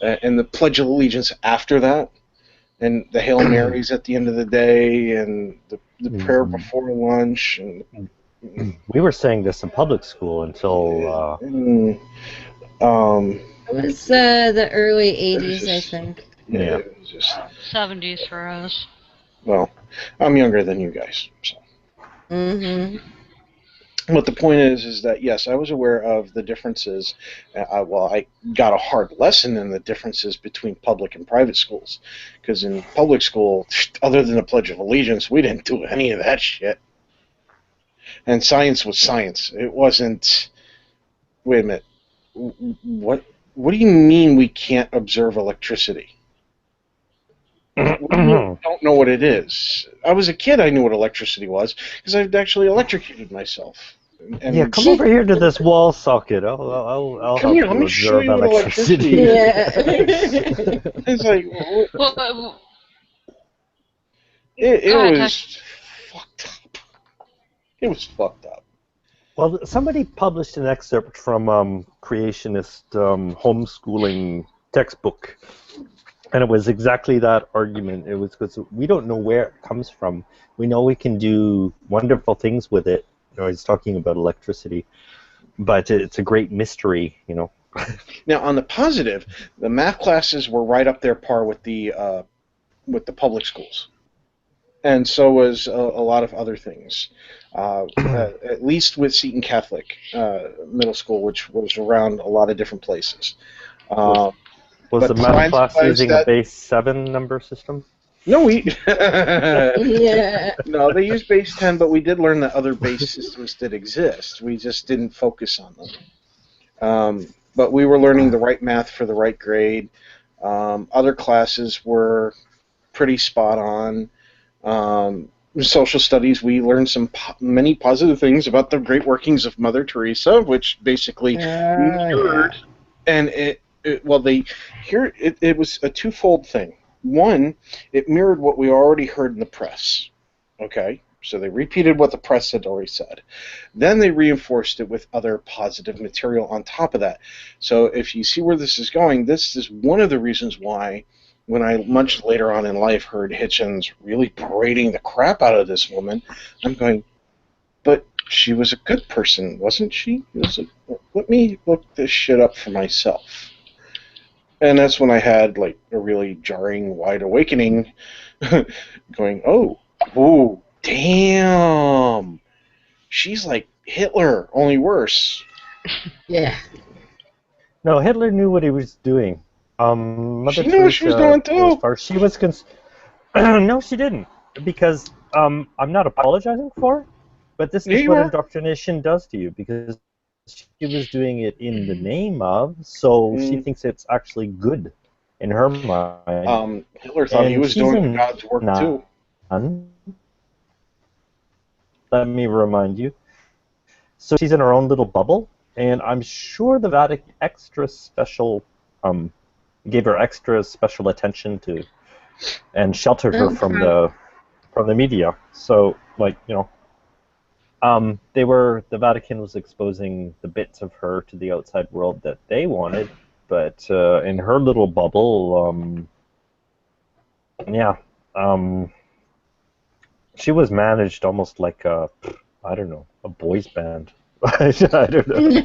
and the Pledge of Allegiance after that, and the Hail Marys at the end of the day, and the prayer before lunch. And we were saying this in public school until... it was the early 80s, I think. Yeah. It was just 70s for us. Well, I'm younger than you guys, so. Mm-hmm. But the point is that, yes, I was aware of the differences. I got a hard lesson in the differences between public and private schools. Because in public school, other than the Pledge of Allegiance, we didn't do any of that shit. And science was science. It wasn't, wait a minute, what do you mean we can't observe electricity? We don't know what it is. I was a kid, I knew what electricity was, because I've actually electrocuted myself. And yeah, come over here to this wall socket. I'll come here, help let me show you what electricity is. Yeah. It's like, it was fucked up. It was fucked up. Well, somebody published an excerpt from creationist homeschooling textbook. And it was exactly that argument. It was because we don't know where it comes from. We know we can do wonderful things with it. You know, he's talking about electricity, but it's a great mystery, you know. Now, on the positive, the math classes were right up there par with the public schools, and so was a lot of other things. At least with Seton Catholic Middle School, which was around a lot of different places. Was the math class using a base 7 number system? No, we. Yeah. No, they used base 10, but we did learn that other base systems did exist. We just didn't focus on them. But we were learning the right math for the right grade. Other classes were pretty spot on. Social studies, we learned many positive things about the great workings of Mother Teresa, which basically mirrored, and it was a twofold thing. One, it mirrored what we already heard in the press. Okay, so they repeated what the press had already said. Then they reinforced it with other positive material on top of that. So if you see where this is going, this is one of the reasons why, when I much later on in life heard Hitchens really berating the crap out of this woman, I'm going, but she was a good person, wasn't she? Let me look this shit up for myself. And that's when I had like a really jarring, wide awakening, going, oh, damn, she's like Hitler, only worse. Yeah. No, Hitler knew what he was doing. Mother she knew what she was doing too. She was No, she didn't, because I'm not apologizing for it, but this is what indoctrination does to you, because she was doing it in the name of, so she thinks it's actually good in her mind. Hitler thought he was doing God's work too. Let me remind you. So she's in her own little bubble, and I'm sure the Vatican gave her extra special attention to, and sheltered her from the media. So, like, you know, the Vatican was exposing the bits of her to the outside world that they wanted, but in her little bubble, she was managed almost like a boys band. I don't know.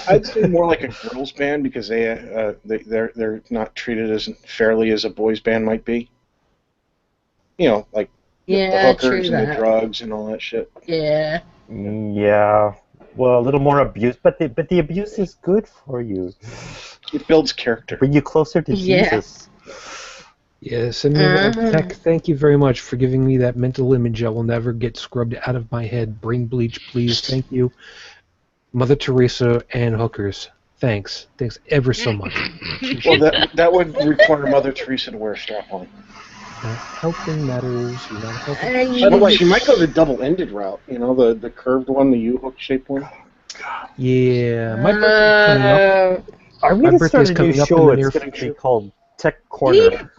I'd say more like a girls band, because they're not treated as fairly as a boys band might be. You know, like the hookers and the drugs and all that shit. Yeah. Yeah. Well, a little more abuse, but the abuse is good for you. It builds character. Bring you closer to Jesus. Yes, and Tech, thank you very much for giving me that mental image I will never get scrubbed out of my head. Bring bleach, please. Thank you. Mother Teresa and hookers. Thanks. Thanks ever so much. Well, that would require Mother Teresa to wear a strap-on. Helping matters. You're not helping. By the way, she might go the double-ended route. You know, the curved one, the U-hook shaped one. Yeah. My birthday's coming up. Are we going to start a new show? It's going to be called Tech Corner.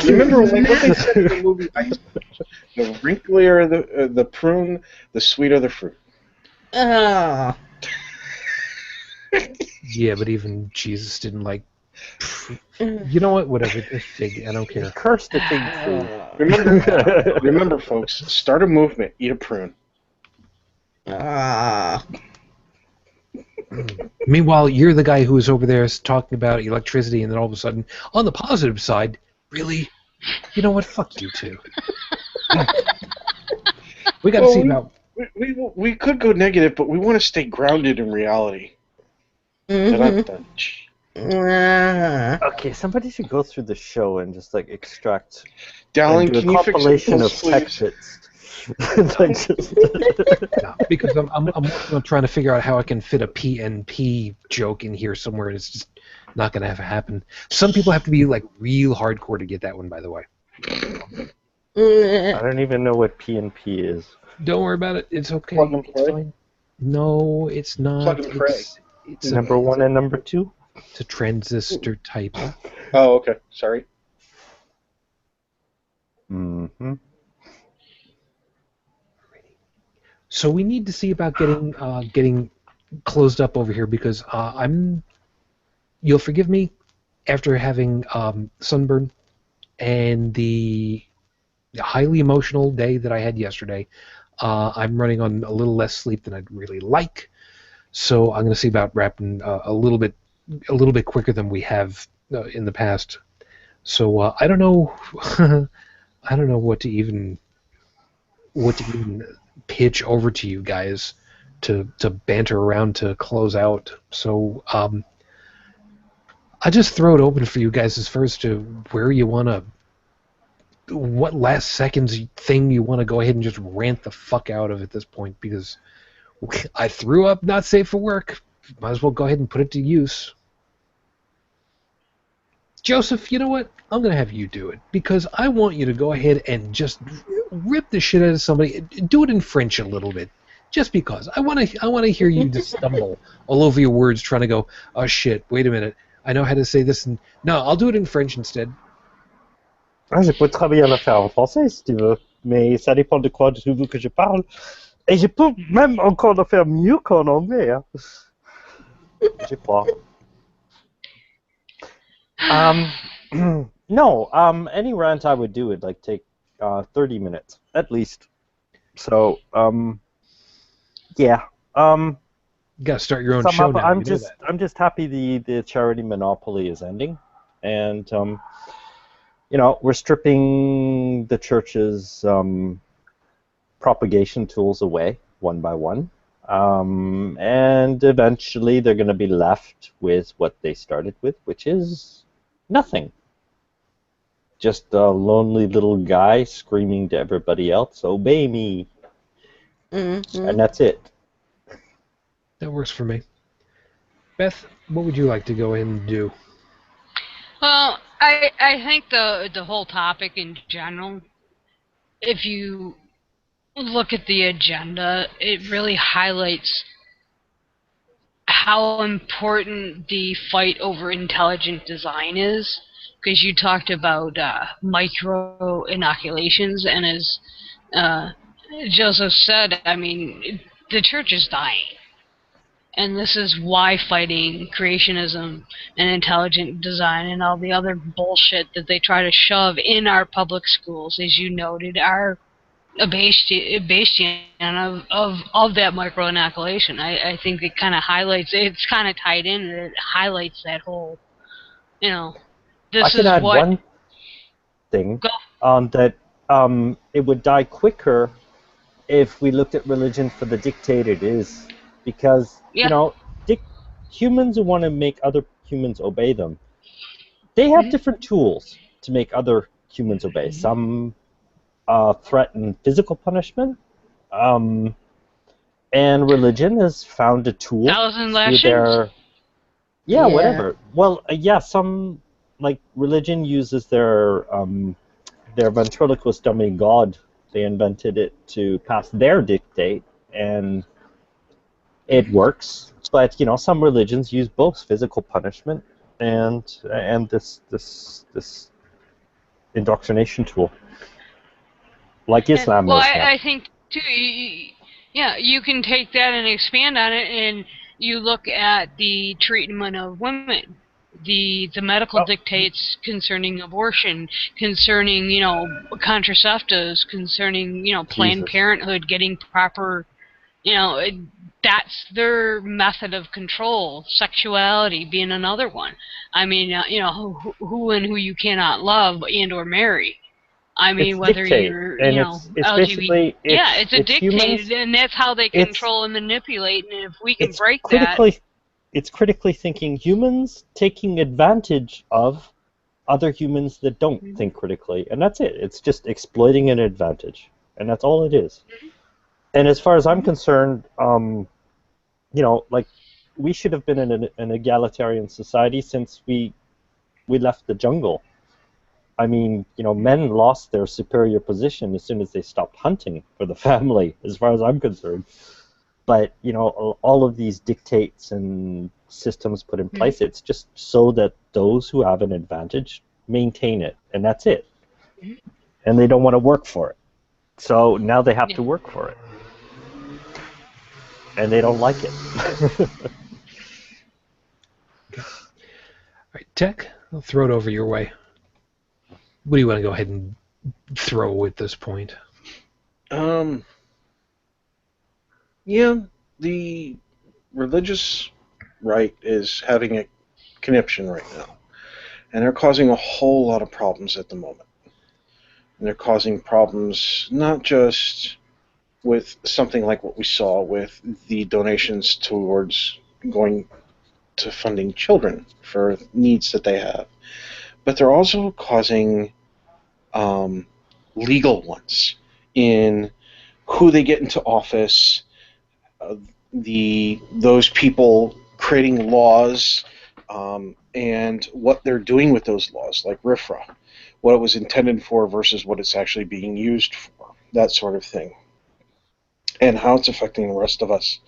Remember what they said in the movie? The wrinklier the prune, the sweeter the fruit. Oh. Yeah, but even Jesus didn't like. You know what? Whatever. The fig. I don't care. Curse the fig tree. Remember, folks. Start a movement. Eat a prune. Meanwhile, you're the guy who was over there talking about electricity, and then all of a sudden, on the positive side. Really? You know what? Fuck you too. We got to see about. We could go negative, but we want to stay grounded in reality. Mm-hmm. Okay, somebody should go through the show and just like extract. Dalan, can you fix it, compilation of tech bits? No, because I'm working on trying to figure out how I can fit a PNP joke in here somewhere, and it's just not going to happen. Some people have to be like real hardcore to get that one, by the way. I don't even know what PNP is. Don't worry about it. It's okay. Plug and play. It's fine. No, it's not. Plug and pray. It's number one and number two. It's a transistor type. Oh, okay. Sorry. Mm-hmm. So we need to see about getting closed up over here, because you'll forgive me, after having sunburn and the highly emotional day that I had yesterday, I'm running on a little less sleep than I'd really like. So I'm going to see about wrapping a little bit quicker than we have in the past. So I don't know, I don't know what to even pitch over to you guys to banter around to close out. So I just throw it open for you guys as far as to where you want to, what last seconds thing you want to go ahead and just rant the fuck out of at this point, because I threw up not safe for work. Might as well go ahead and put it to use. Joseph, you know what? I'm going to have you do it, because I want you to go ahead and just rip the shit out of somebody. Do it in French a little bit, just because. I want to hear you just stumble all over your words trying to go, oh shit, wait a minute, I know how to say this. And no, I'll do it in French instead. Ah, je peux très bien le faire en français si tu veux, mais ça dépend de quoi tu veux que je parle. Et je peux même encore le faire mieux qu'en anglais. Hein. J'ai pas. No, any rant I would do would like take 30 minutes at least. So, yeah. Gotta start your own show now. I'm just happy the charity monopoly is ending, and you know, we're stripping the church's propagation tools away one by one, and eventually they're going to be left with what they started with, which is nothing. just a lonely little guy screaming to everybody else, "Obey me!" Mm-hmm. And that's it. That works for me. Beth, what would you like to go ahead and do? Well, I think the whole topic in general, if you look at the agenda, it really highlights how important the fight over intelligent design is. Because you talked about micro inoculations, and as Joseph said, I mean, the church is dying. And this is why fighting creationism and intelligent design and all the other bullshit that they try to shove in our public schools, as you noted, are a bastion of that micro-inoculation. I think it kind of highlights, it's kind of tied in, and it highlights that whole, this I can is add what... one thing, that it would die quicker if we looked at religion for the dictate it is. Because, humans who want to make other humans obey them, they have different tools to make other humans obey. Some threaten physical punishment, and religion has found a tool. 1,000 lashes? Whatever. Well, some, like, religion uses their ventriloquist dummy god. They invented it to pass their dictate, and it works, but some religions use both physical punishment and this indoctrination tool, like Islam. Well, I think too. You can take that and expand on it, and you look at the treatment of women, the medical dictates concerning abortion, concerning contraceptives, concerning Planned Parenthood getting proper. That's their method of control. Sexuality being another one. I mean, who and who you cannot love and or marry. I mean, whether you're, it's LGBT. It's a dictate, humans, and that's how they control and manipulate. And if we can break that, it's critically thinking humans taking advantage of other humans that don't think critically, and that's it. It's just exploiting an advantage, and that's all it is. And as far as I'm concerned, we should have been in an egalitarian society since we left the jungle. I mean, men lost their superior position as soon as they stopped hunting for the family, as far as I'm concerned. But, all of these dictates and systems put in place, it's just so that those who have an advantage maintain it, and that's it. And they don't want to work for it. So now they have to work for it. And they don't like it. All right, Tech, I'll throw it over your way. What do you want to go ahead and throw at this point? The religious right is having a conniption right now. And they're causing a whole lot of problems at the moment. And they're causing problems not just with something like what we saw with the donations towards going to funding children for needs that they have, but they're also causing legal ones in who they get into office, those people creating laws, and what they're doing with those laws, like RFRA, what it was intended for versus what it's actually being used for, that sort of thing. And how it's affecting the rest of us.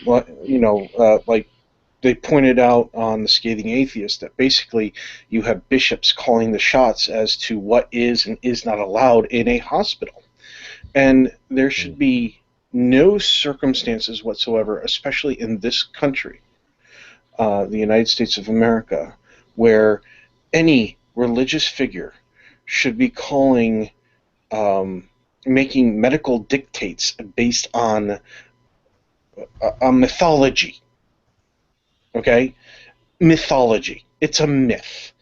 Like they pointed out on The Scathing Atheist, that basically you have bishops calling the shots as to what is and is not allowed in a hospital. And there should be no circumstances whatsoever, especially in this country, the United States of America, where any religious figure should be making medical dictates based on a mythology. Okay? Mythology. It's a myth.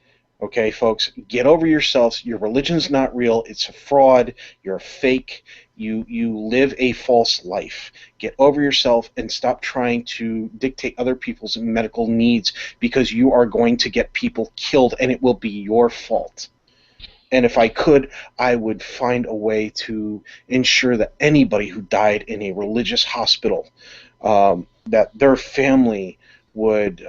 Okay, folks? Get over yourselves. Your religion's not real. It's a fraud. You're a fake. You live a false life. Get over yourself and stop trying to dictate other people's medical needs, because you are going to get people killed and it will be your fault. And if I could, I would find a way to ensure that anybody who died in a religious hospital, that their family would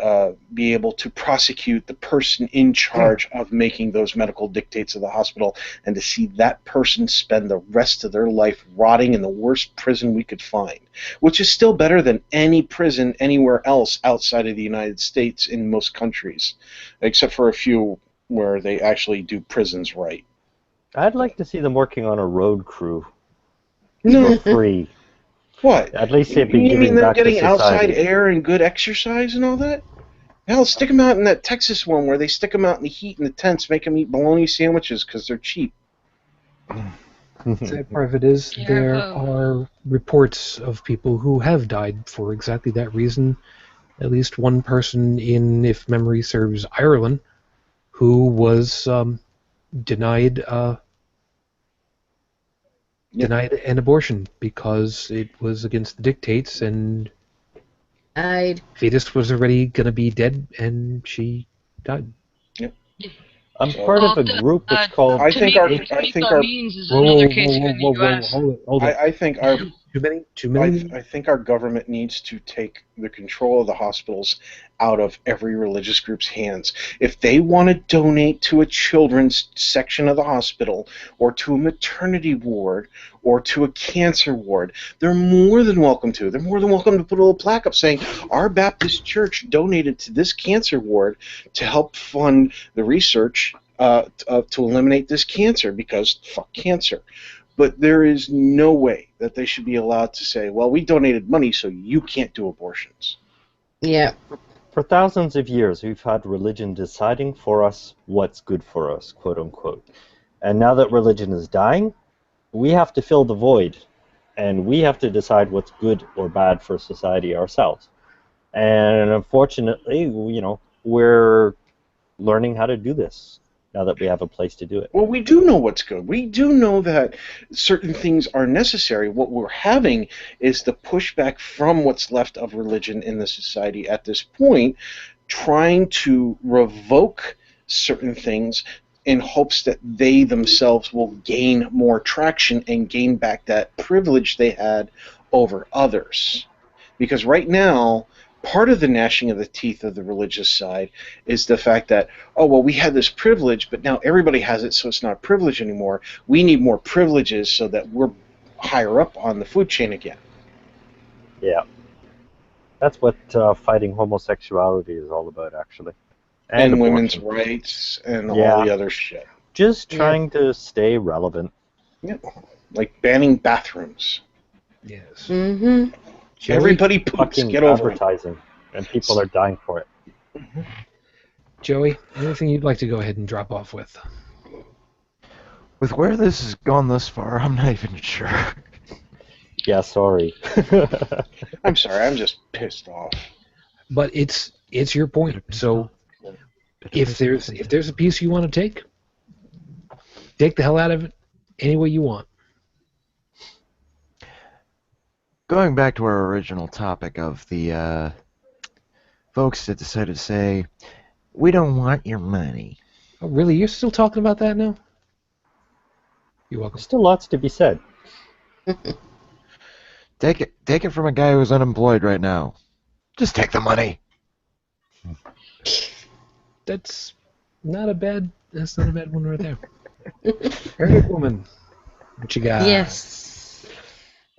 be able to prosecute the person in charge of making those medical dictates of the hospital, and to see that person spend the rest of their life rotting in the worst prison we could find, which is still better than any prison anywhere else outside of the United States in most countries, except for a few where they actually do prisons right. I'd like to see them working on a road crew. No. For free. What? At least they'd be You giving mean them back to getting outside society. air and good exercise and all that? Hell, stick them out in that Texas one where they stick them out in the heat in the tents, make them eat bologna sandwiches because they're cheap. Sad part of it is there are reports of people who have died for exactly that reason. At least one person in, if memory serves, Ireland, who was denied an abortion because it was against the dictates, and fetus was already going to be dead, and she died. Yep. I'm part of a group that's called. I think our government needs to take the control of the hospitals out of every religious group's hands. If they want to donate to a children's section of the hospital, or to a maternity ward, or to a cancer ward, they're more than welcome to. They're more than welcome to put a little plaque up saying, our Baptist church donated to this cancer ward to help fund the research to eliminate this cancer, because fuck cancer. But there is no way that they should be allowed to say, well, we donated money so you can't do abortions. Yeah. For thousands of years, we've had religion deciding for us what's good for us, quote unquote. And now that religion is dying, we have to fill the void, and we have to decide what's good or bad for society ourselves. And unfortunately, we're learning how to do this now that we have a place to do it. Well, we do know what's good. We do know that certain things are necessary. What we're having is the pushback from what's left of religion in the society at this point, trying to revoke certain things in hopes that they themselves will gain more traction and gain back that privilege they had over others. Because right now, part of the gnashing of the teeth of the religious side is the fact that, oh, well, we had this privilege, but now everybody has it, so it's not a privilege anymore. We need more privileges so that we're higher up on the food chain again. Yeah. That's what fighting homosexuality is all about, actually. And women's rights and all the other shit. Just trying to stay relevant. Yeah. Like banning bathrooms. Yes. Mm-hmm. Everybody poops, get over advertising, and people are dying for it. Mm-hmm. Joey, anything you'd like to go ahead and drop off with? With where this has gone thus far, I'm not even sure. Yeah, sorry. I'm sorry, I'm just pissed off. But it's your point. So if there's a piece you want to take the hell out of it any way you want. Going back to our original topic of the folks that decided to say, we don't want your money. Oh, really? You're still talking about that now? You're welcome. Still lots to be said. Take it from a guy who's unemployed right now. Just take the money. That's not a bad one right there. Heretic Woman, what you got? Yes.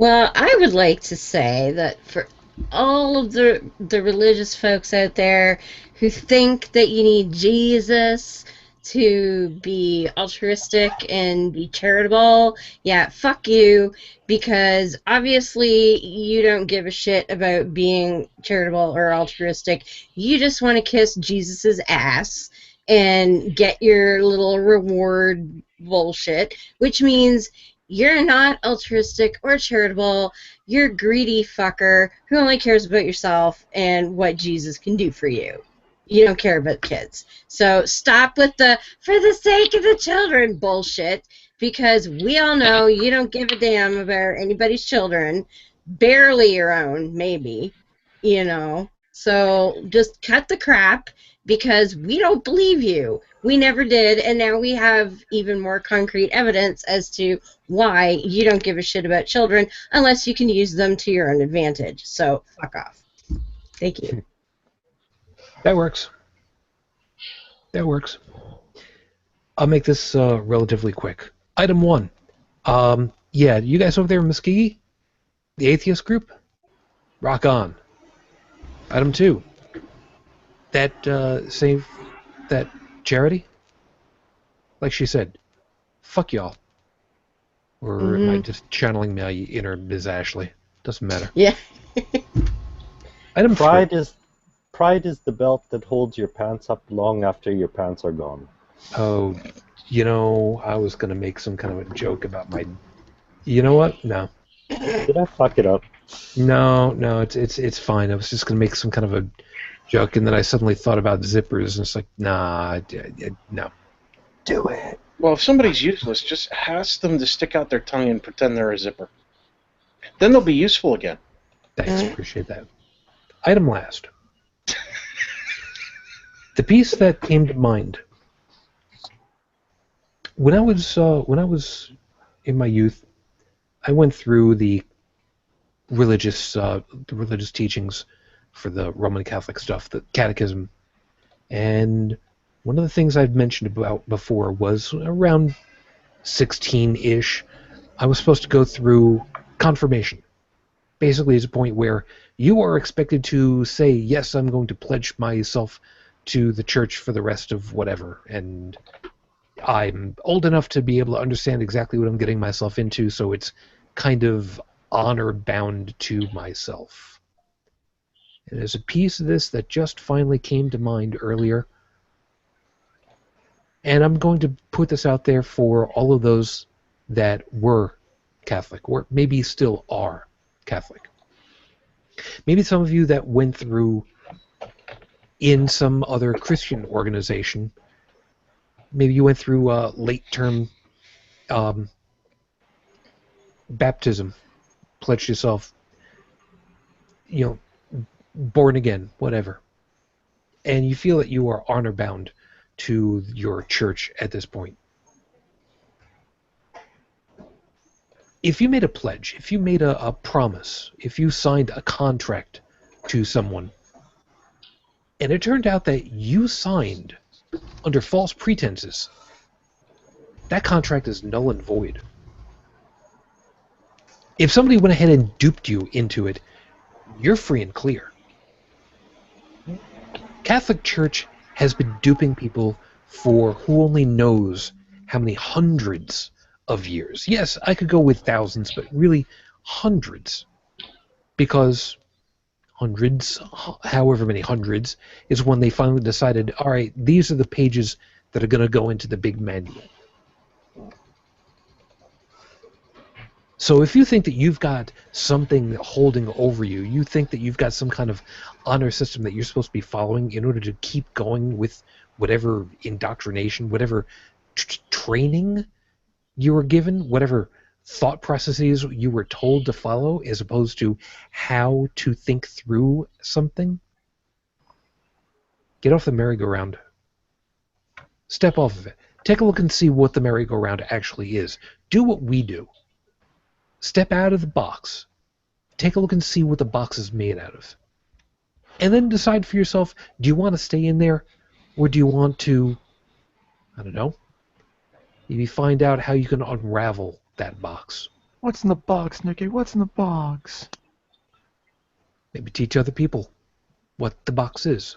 Well, I would like to say that for all of the religious folks out there who think that you need Jesus to be altruistic and be charitable, yeah, fuck you, because obviously you don't give a shit about being charitable or altruistic. You just want to kiss Jesus's ass and get your little reward bullshit, which means you're not altruistic or charitable. You're a greedy fucker who only cares about yourself and what Jesus can do for you. You don't care about kids. So stop with the for the sake of the children bullshit, because we all know you don't give a damn about anybody's children, barely your own, maybe, you know. So just cut the crap, because we don't believe you. We never did, and now we have even more concrete evidence as to why you don't give a shit about children unless you can use them to your own advantage. So, fuck off. Thank you. That works. That works. I'll make this relatively quick. Item 1. Yeah, you guys over there in Muskegee? The atheist group? Rock on. Item 2. That, that charity? Like she said, fuck y'all. Or am I just channeling my inner Ms. Ashley? Doesn't matter. Yeah. Item 3. Pride is the belt that holds your pants up long after your pants are gone. Oh, you know, I was going to make some kind of a joke about my... You know what? No. Did I fuck it up? No, it's fine. I was just going to make some kind of a joke, and then I suddenly thought about zippers, and it's like, nah, no. Do it. Well, if somebody's useless, just ask them to stick out their tongue and pretend they're a zipper. Then they'll be useful again. Thanks, appreciate that. Item last. The piece that came to mind when I was in my youth, I went through the religious teachings for the Roman Catholic stuff, the Catechism, and one of the things I've mentioned about before was around 16-ish. I was supposed to go through confirmation. Basically, it's a point where you are expected to say, yes, I'm going to pledge myself to the church for the rest of whatever, and I'm old enough to be able to understand exactly what I'm getting myself into, so it's kind of honor-bound to myself. And there's a piece of this that just finally came to mind earlier, and I'm going to put this out there for all of those that were Catholic, or maybe still are Catholic. Maybe some of you that went through in some other Christian organization, maybe you went through late-term baptism, pledged yourself, born again, whatever, and you feel that you are honor-bound to your church at this point. If you made a pledge, if you made a promise, if you signed a contract to someone, and it turned out that you signed under false pretenses, that contract is null and void. If somebody went ahead and duped you into it, you're free and clear. Catholic Church has been duping people for who only knows how many hundreds of years. Yes, I could go with thousands, but really hundreds. Because hundreds, however many hundreds, is when they finally decided, all right, these are the pages that are going to go into the big manual. So if you think that you've got something holding over you, you think that you've got some kind of honor system that you're supposed to be following in order to keep going with whatever indoctrination, whatever training you were given, whatever thought processes you were told to follow, as opposed to how to think through something, get off the merry-go-round. Step off of it. Take a look and see what the merry-go-round actually is. Do what we do. Step out of the box. Take a look and see what the box is made out of. And then decide for yourself, do you want to stay in there, or do you want to, I don't know, maybe find out how you can unravel that box. What's in the box, Nikki? What's in the box? Maybe teach other people what the box is.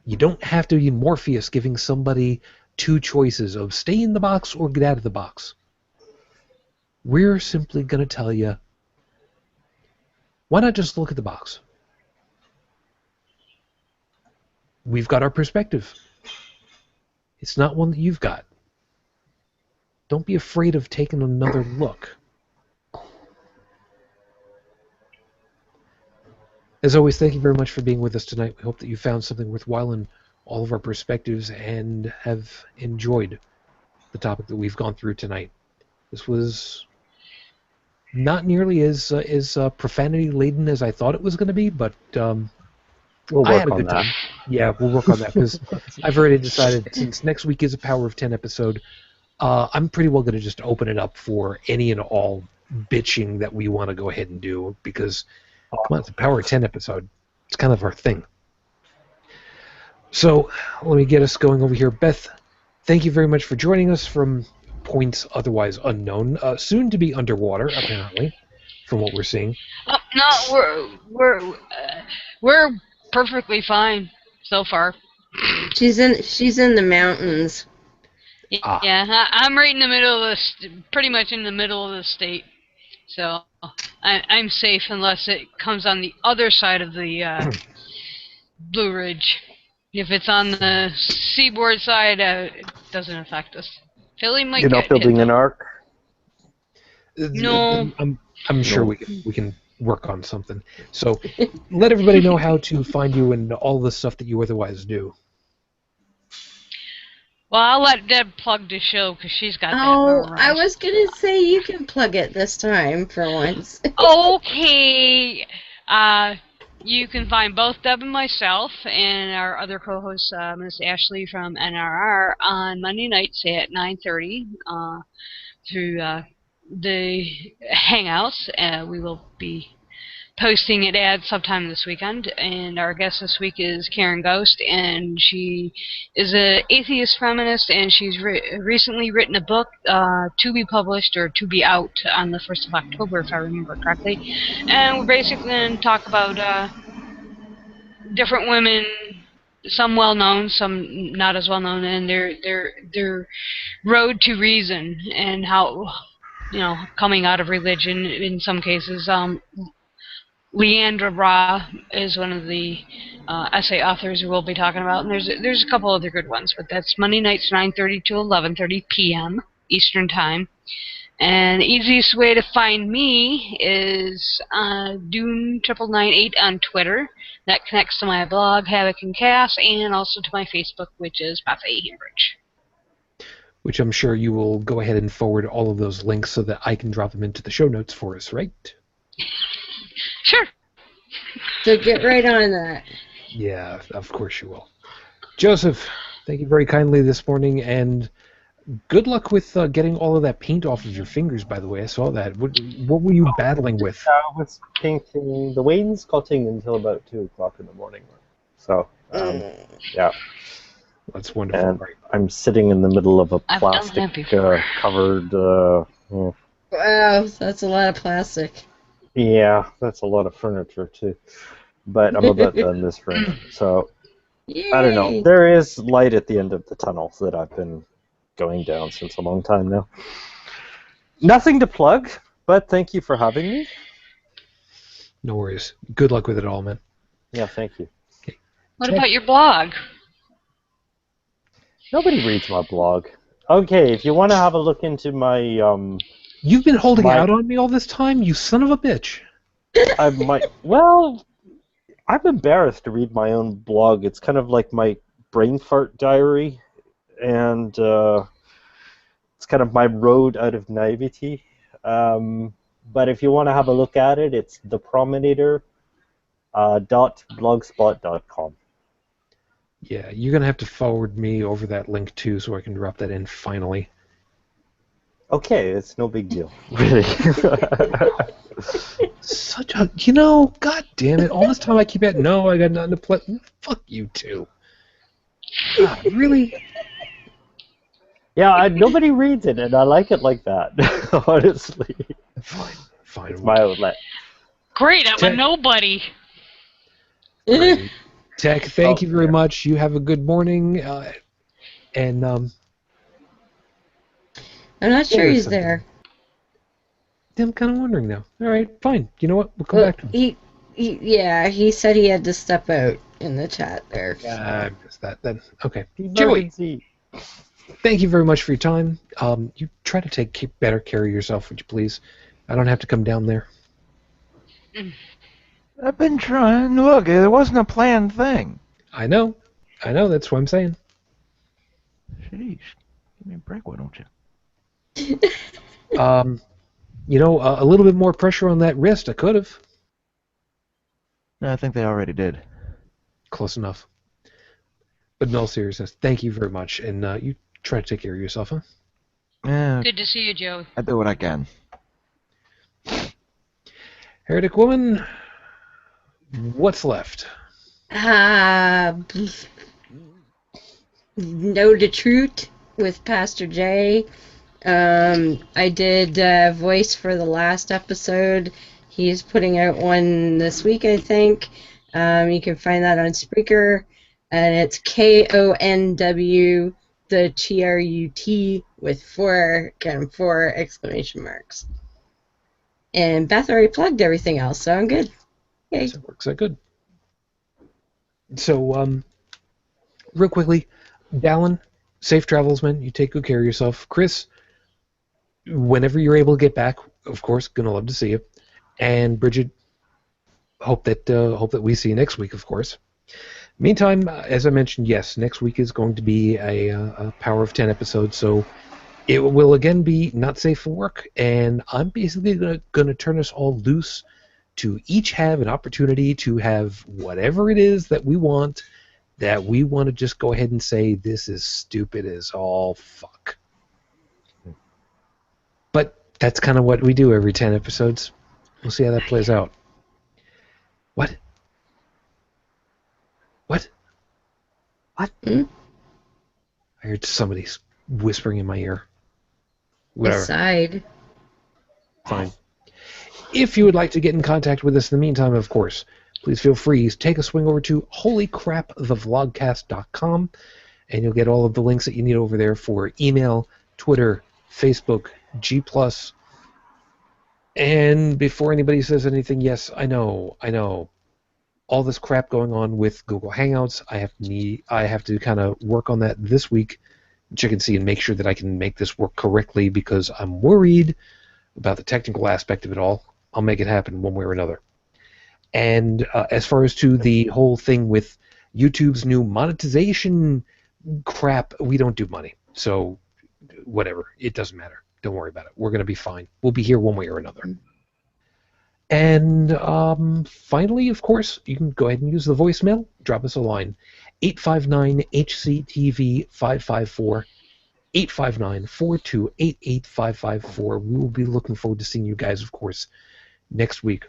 You don't have to be Morpheus giving somebody two choices of stay in the box or get out of the box. We're simply going to tell you, why not just look at the box? We've got our perspective. It's not one that you've got. Don't be afraid of taking another look. As always, thank you very much for being with us tonight. We hope that you found something worthwhile in all of our perspectives and have enjoyed the topic that we've gone through tonight. This was not nearly as profanity-laden as I thought it was going to be, but we'll I work had a on good that. time. Yeah, we'll work on that, because I've already decided, since next week is a Power of 10 episode, I'm pretty well going to just open it up for any and all bitching that we want to go ahead and do, because, come on, it's a Power of 10 episode. It's kind of our thing. So, let me get us going over here. Beth, thank you very much for joining us from points otherwise unknown, soon to be underwater, apparently, from what we're seeing. No, we're perfectly fine so far. She's in the mountains. Yeah, I'm right in the middle of pretty much in the middle of the state, so I'm safe unless it comes on the other side of the Blue Ridge. If it's on the seaboard side, it doesn't affect us. Philly might. You're not building an ark? No. I'm sure we can work on something. So let everybody know how to find you and all the stuff that you otherwise do. Well, I'll let Deb plug the show because she's got that. Oh, I was going to say you can plug it this time for once. Okay. You can find both Deb and myself and our other co-host, Miss Ashley from NRR, on Monday nights at 9:30 through the Hangouts. We will be posting it at sometime this weekend, and our guest this week is Karen Ghost, and she is an atheist feminist, and she's recently written a book to be published or to be out on the 1st of October, if I remember correctly. And we're basically going to talk about different women, some well-known, some not as well-known, and their road to reason, and how, coming out of religion in some cases. Leandra Ra is one of the essay authors who we'll be talking about, and there's a couple other good ones, but that's Monday nights 9:30 to 11:30 p.m. Eastern Time. And the easiest way to find me is Dune9998 on Twitter. That connects to my blog, Havoc and Chaos, and also to my Facebook, which is Beth Hambridge. Which I'm sure you will go ahead and forward all of those links so that I can drop them into the show notes for us, right? Sure. So get right on that. Yeah, of course you will. Joseph, thank you very kindly this morning, and good luck with getting all of that paint off of your fingers, by the way. I saw that. What were you battling with? I was painting the wainscoting until about 2 o'clock in the morning. So, yeah. That's wonderful. And I'm sitting in the middle of a plastic covered... Wow, that's a lot of plastic. Yeah, that's a lot of furniture, too. But I'm about done this room. So, Yay. I don't know. There is light at the end of the tunnel that I've been going down since a long time now. Nothing to plug, but thank you for having me. No worries. Good luck with it all, man. Yeah, thank you. Okay. What about your blog? Nobody reads my blog. Okay, if you want to have a look into my... You've been holding out on me all this time, you son of a bitch. Well, I'm embarrassed to read my own blog. It's kind of like my brain fart diary, and it's kind of my road out of naivety. But if you want to have a look at it, it's thepromenator.blogspot.com. Yeah, you're going to have to forward me over that link, too, so I can drop that in finally. Okay, it's no big deal. Really. Such a... God damn it. All this time I keep at, no, I got nothing to play. Fuck you, too. God, really? Yeah, nobody reads it, and I like it like that, honestly. Fine. It's my outlet. Great, I'm a nobody. Great. Tech, thank you very much. You have a good morning, and I'm not sure he's there. I'm kind of wondering now. All right, fine. You know what? We'll come back to him. He said he had to step out in the chat there. I missed that then. Okay. Joey, thank you very much for your time. You try to take better care of yourself, would you please? I don't have to come down there. I've been trying. Look, it wasn't a planned thing. I know. That's what I'm saying. Jeez. Give me a break, why don't you? A little bit more pressure on that wrist. I could have. No, I think they already did. Close enough. But in all seriousness, thank you very much, and you try to take care of yourself, huh? Yeah. Good to see you, Joe. I do what I can. Heretic Woman, what's left? Know the Truth with Pastor J. I did voice for the last episode. He's putting out one this week, I think. You can find that on Spreaker, and it's KONW, the TRUT with four exclamation marks. And Beth already plugged everything else, so I'm good. Yay. So it works out good. So, real quickly, Dalan, safe travels, man. You take good care of yourself. Chris, whenever you're able to get back, of course, gonna love to see you. And Brigid, hope that we see you next week, of course. Meantime, as I mentioned, yes, next week is going to be a Power of 10 episode, so it will again be not safe for work, and I'm basically going to turn us all loose to each have an opportunity to have whatever it is that we want to just go ahead and say, this is stupid as all fuck. But that's kind of what we do every 10 episodes. We'll see how that plays out. What? What? What? I heard somebody whispering in my ear. Whatever. Aside. Fine. If you would like to get in contact with us in the meantime, of course, please feel free to take a swing over to holycrapthevlogcast.com, and you'll get all of the links that you need over there for email, Twitter, Facebook, G+. And before anybody says anything, yes, I know. All this crap going on with Google Hangouts, I have to kind of work on that this week, check and see and make sure that I can make this work correctly, because I'm worried about the technical aspect of it all. I'll make it happen one way or another. And as far as to the whole thing with YouTube's new monetization crap, we don't do money. So whatever, it doesn't matter. Don't worry about it. We're going to be fine. We'll be here one way or another. And finally, of course, you can go ahead and use the voicemail. Drop us a line. 859-HCTV-554. 859-428-8554. We will be looking forward to seeing you guys, of course, next week.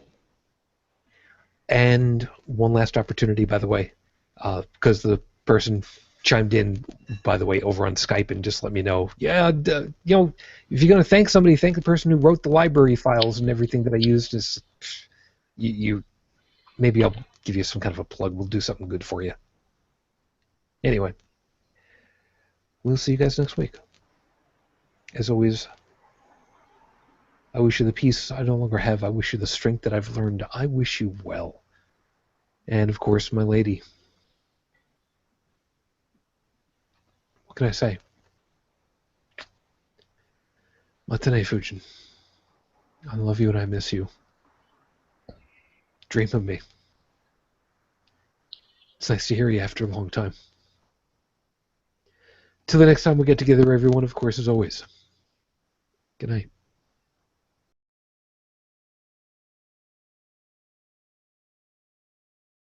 And one last opportunity, by the way, because the person chimed in, by the way, over on Skype and just let me know, if you're going to thank somebody, thank the person who wrote the library files and everything that I used. Maybe I'll give you some kind of a plug. We'll do something good for you. Anyway, we'll see you guys next week. As always, I wish you the peace I no longer have. I wish you the strength that I've learned. I wish you well. And, of course, my lady. What can I say? Matane Fujin. I love you and I miss you. Dream of me. It's nice to hear you after a long time. Till the next time we get together, everyone, of course, as always. Good night.